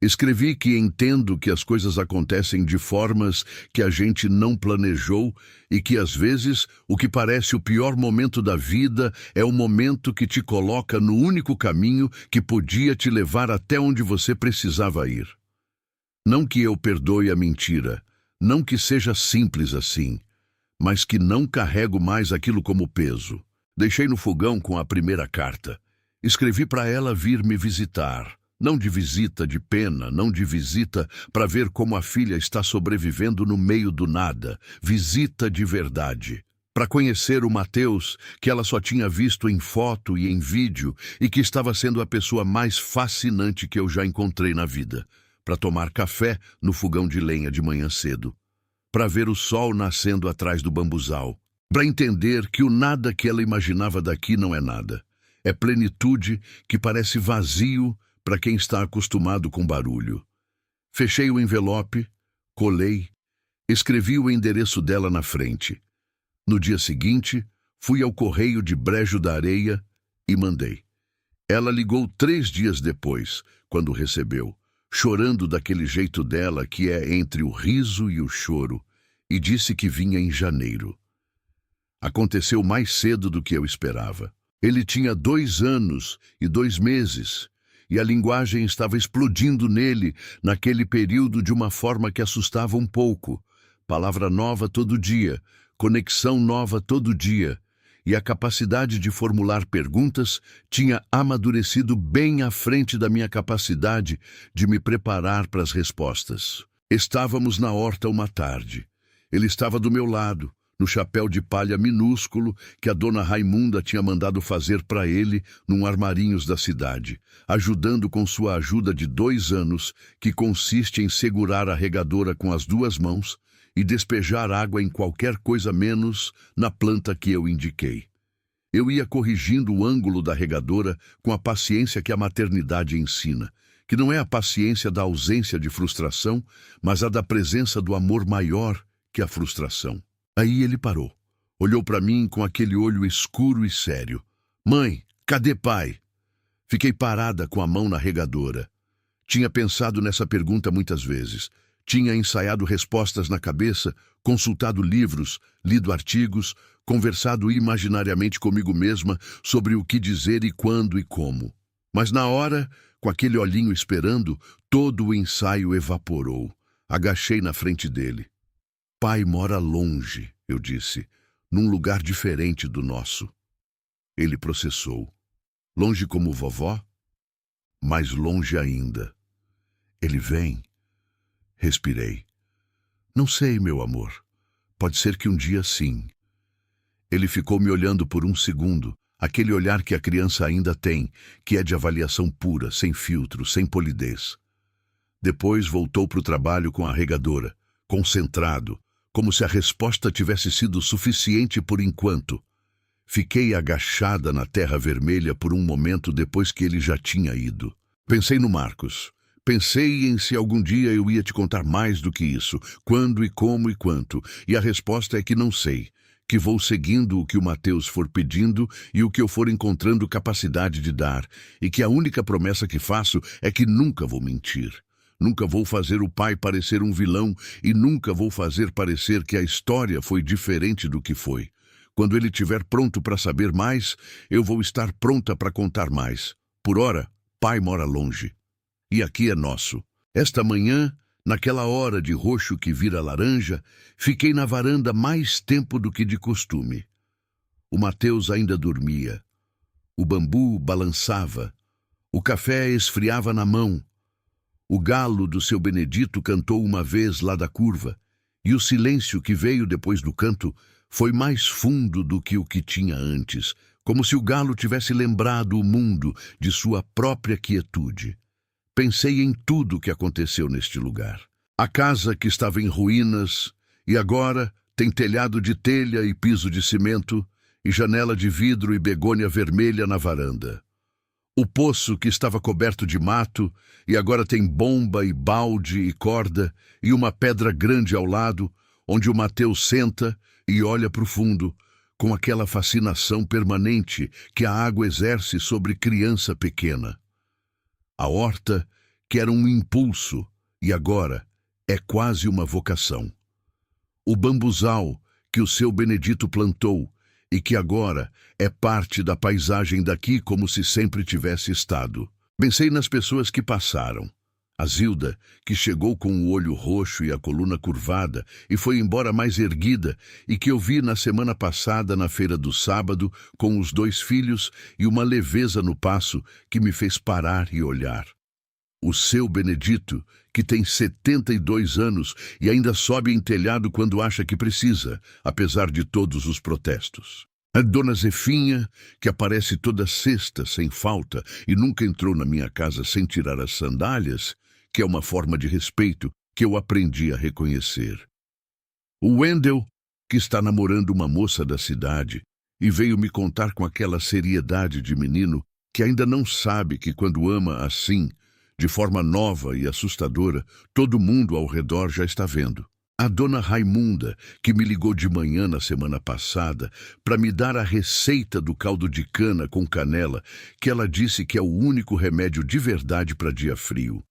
Escrevi que entendo que as coisas acontecem de formas que a gente não planejou e que, às vezes, o que parece o pior momento da vida é o momento que te coloca no único caminho que podia te levar até onde você precisava ir. Não que eu perdoe a mentira, não que seja simples assim, mas que não carrego mais aquilo como peso. Deixei no fogão com a primeira carta. Escrevi para ela vir me visitar. Não de visita de pena, não de visita para ver como a filha está sobrevivendo no meio do nada. Visita de verdade. Para conhecer o Mateus, que ela só tinha visto em foto e em vídeo, e que estava sendo a pessoa mais fascinante que eu já encontrei na vida. Para tomar café no fogão de lenha de manhã cedo. Para ver o sol nascendo atrás do bambuzal. Para entender que o nada que ela imaginava daqui não é nada. É plenitude que parece vazio para quem está acostumado com barulho. Fechei o envelope, colei, escrevi o endereço dela na frente. No dia seguinte, fui ao correio de Brejo da Areia e mandei. Ela ligou 3 dias depois, quando recebeu, chorando daquele jeito dela que é entre o riso e o choro, e disse que vinha em janeiro. Aconteceu mais cedo do que eu esperava. Ele tinha 2 anos e 2 meses, e a linguagem estava explodindo nele naquele período de uma forma que assustava um pouco. Palavra nova todo dia, conexão nova todo dia, e a capacidade de formular perguntas tinha amadurecido bem à frente da minha capacidade de me preparar para as respostas. Estávamos na horta uma tarde. Ele estava do meu lado, no chapéu de palha minúsculo que a dona Raimunda tinha mandado fazer para ele num armarinhos da cidade, ajudando com sua ajuda de 2 anos, que consiste em segurar a regadora com as 2 mãos e despejar água em qualquer coisa menos na planta que eu indiquei. Eu ia corrigindo o ângulo da regadora com a paciência que a maternidade ensina, que não é a paciência da ausência de frustração, mas a da presença do amor maior que a frustração. Aí ele parou. Olhou para mim com aquele olho escuro e sério. Mãe, cadê pai? Fiquei parada com a mão na regadora. Tinha pensado nessa pergunta muitas vezes. Tinha ensaiado respostas na cabeça, consultado livros, lido artigos, conversado imaginariamente comigo mesma sobre o que dizer e quando e como. Mas na hora, com aquele olhinho esperando, todo o ensaio evaporou. Agachei na frente dele. Pai mora longe, eu disse, num lugar diferente do nosso. Ele processou. Longe como vovó? Mais longe ainda. Ele vem? Respirei. Não sei, meu amor. Pode ser que um dia sim. Ele ficou me olhando por um segundo, aquele olhar que a criança ainda tem, que é de avaliação pura, sem filtro, sem polidez. Depois voltou para o trabalho com a regadora, concentrado, como se a resposta tivesse sido suficiente por enquanto. Fiquei agachada na terra vermelha por um momento depois que ele já tinha ido. Pensei no Marcos. Pensei em se algum dia eu ia te contar mais do que isso, quando e como e quanto, e a resposta é que não sei, que vou seguindo o que o Mateus for pedindo e o que eu for encontrando capacidade de dar, e que a única promessa que faço é que nunca vou mentir. Nunca vou fazer o pai parecer um vilão e nunca vou fazer parecer que a história foi diferente do que foi. Quando ele estiver pronto para saber mais, eu vou estar pronta para contar mais. Por ora, pai mora longe. E aqui é nosso. Esta manhã, naquela hora de roxo que vira laranja, fiquei na varanda mais tempo do que de costume. O Mateus ainda dormia. O bambu balançava. O café esfriava na mão. O galo do seu Benedito cantou uma vez lá da curva, e o silêncio que veio depois do canto foi mais fundo do que o que tinha antes, como se o galo tivesse lembrado o mundo de sua própria quietude. Pensei em tudo o que aconteceu neste lugar. A casa que estava em ruínas e agora tem telhado de telha e piso de cimento e janela de vidro e begônia vermelha na varanda. O poço que estava coberto de mato e agora tem bomba e balde e corda e uma pedra grande ao lado, onde o Mateus senta e olha para o fundo, com aquela fascinação permanente que a água exerce sobre criança pequena. A horta, que era um impulso, e agora é quase uma vocação. O bambuzal que o seu Benedito plantou e que agora é parte da paisagem daqui como se sempre tivesse estado. Pensei nas pessoas que passaram. A Zilda, que chegou com o olho roxo e a coluna curvada e foi embora mais erguida e que eu vi na semana passada na feira do sábado com os 2 filhos e uma leveza no passo que me fez parar e olhar. O seu Benedito, que tem 72 anos e ainda sobe em telhado quando acha que precisa, apesar de todos os protestos. A dona Zefinha, que aparece toda sexta sem falta e nunca entrou na minha casa sem tirar as sandálias, que é uma forma de respeito que eu aprendi a reconhecer. O Wendel, que está namorando uma moça da cidade e veio me contar com aquela seriedade de menino que ainda não sabe que quando ama assim, de forma nova e assustadora, todo mundo ao redor já está vendo. A dona Raimunda, que me ligou de manhã na semana passada para me dar a receita do caldo de cana com canela, que ela disse que é o único remédio de verdade para dia frio.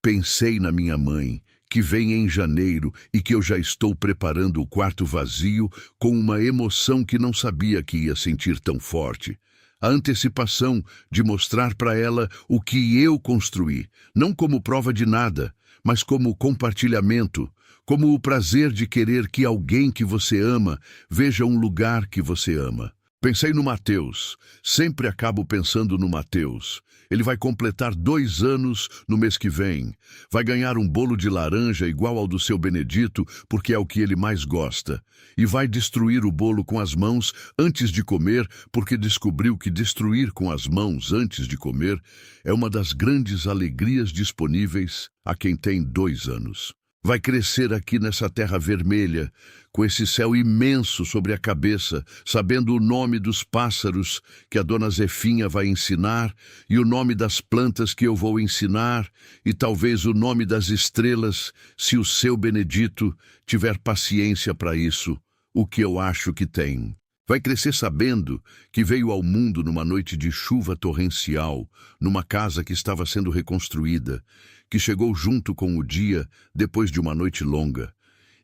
Pensei na minha mãe, que vem em janeiro e que eu já estou preparando o quarto vazio com uma emoção que não sabia que ia sentir tão forte. A antecipação de mostrar para ela o que eu construí, não como prova de nada, mas como compartilhamento, como o prazer de querer que alguém que você ama veja um lugar que você ama. Pensei no Mateus, sempre acabo pensando no Mateus. Ele vai completar 2 anos no mês que vem. Vai ganhar um bolo de laranja igual ao do seu Benedito, porque é o que ele mais gosta. E vai destruir o bolo com as mãos antes de comer, porque descobriu que destruir com as mãos antes de comer é uma das grandes alegrias disponíveis a quem tem 2 anos. Vai crescer aqui nessa terra vermelha, com esse céu imenso sobre a cabeça, sabendo o nome dos pássaros que a dona Zefinha vai ensinar, e o nome das plantas que eu vou ensinar, e talvez o nome das estrelas, se o seu Benedito tiver paciência para isso, o que eu acho que tem. Vai crescer sabendo que veio ao mundo numa noite de chuva torrencial, numa casa que estava sendo reconstruída, que chegou junto com o dia depois de uma noite longa,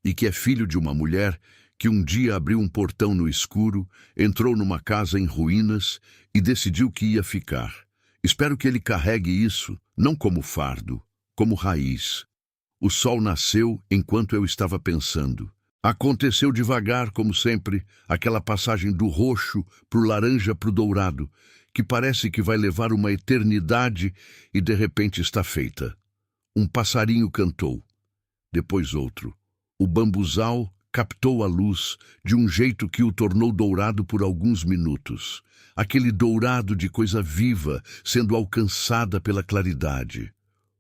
e que é filho de uma mulher que um dia abriu um portão no escuro, entrou numa casa em ruínas e decidiu que ia ficar. Espero que ele carregue isso, não como fardo, como raiz. O sol nasceu enquanto eu estava pensando. Aconteceu devagar, como sempre, aquela passagem do roxo para o laranja para o dourado, que parece que vai levar uma eternidade e de repente está feita. Um passarinho cantou, depois outro. O bambuzal captou a luz de um jeito que o tornou dourado por alguns minutos. Aquele dourado de coisa viva sendo alcançada pela claridade.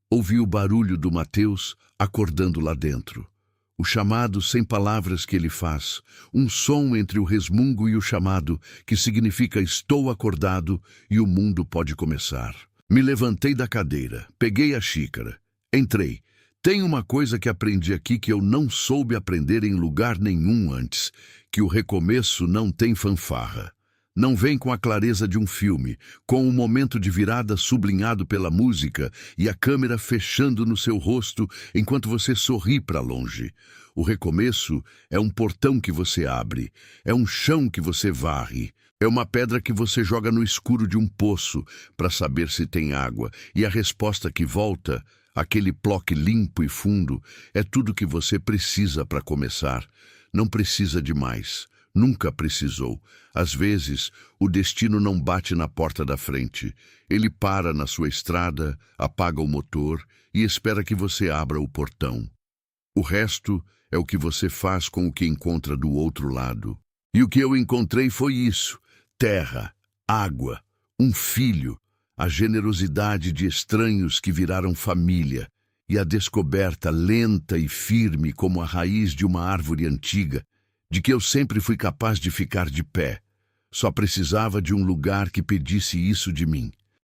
Ouvi o barulho do Mateus acordando lá dentro. O chamado sem palavras que ele faz, um som entre o resmungo e o chamado, que significa estou acordado e o mundo pode começar. Me levantei da cadeira, peguei a xícara, entrei. Tem uma coisa que aprendi aqui que eu não soube aprender em lugar nenhum antes, que o recomeço não tem fanfarra. Não vem com a clareza de um filme, com um momento de virada sublinhado pela música e a câmera fechando no seu rosto enquanto você sorri para longe. O recomeço é um portão que você abre, é um chão que você varre, é uma pedra que você joga no escuro de um poço para saber se tem água, e a resposta que volta, aquele ploque limpo e fundo, é tudo que você precisa para começar. Não precisa de mais. Nunca precisou. Às vezes, o destino não bate na porta da frente. Ele para na sua estrada, apaga o motor e espera que você abra o portão. O resto é o que você faz com o que encontra do outro lado. E o que eu encontrei foi isso: terra, água, um filho, a generosidade de estranhos que viraram família e a descoberta lenta e firme como a raiz de uma árvore antiga, de que eu sempre fui capaz de ficar de pé. Só precisava de um lugar que pedisse isso de mim.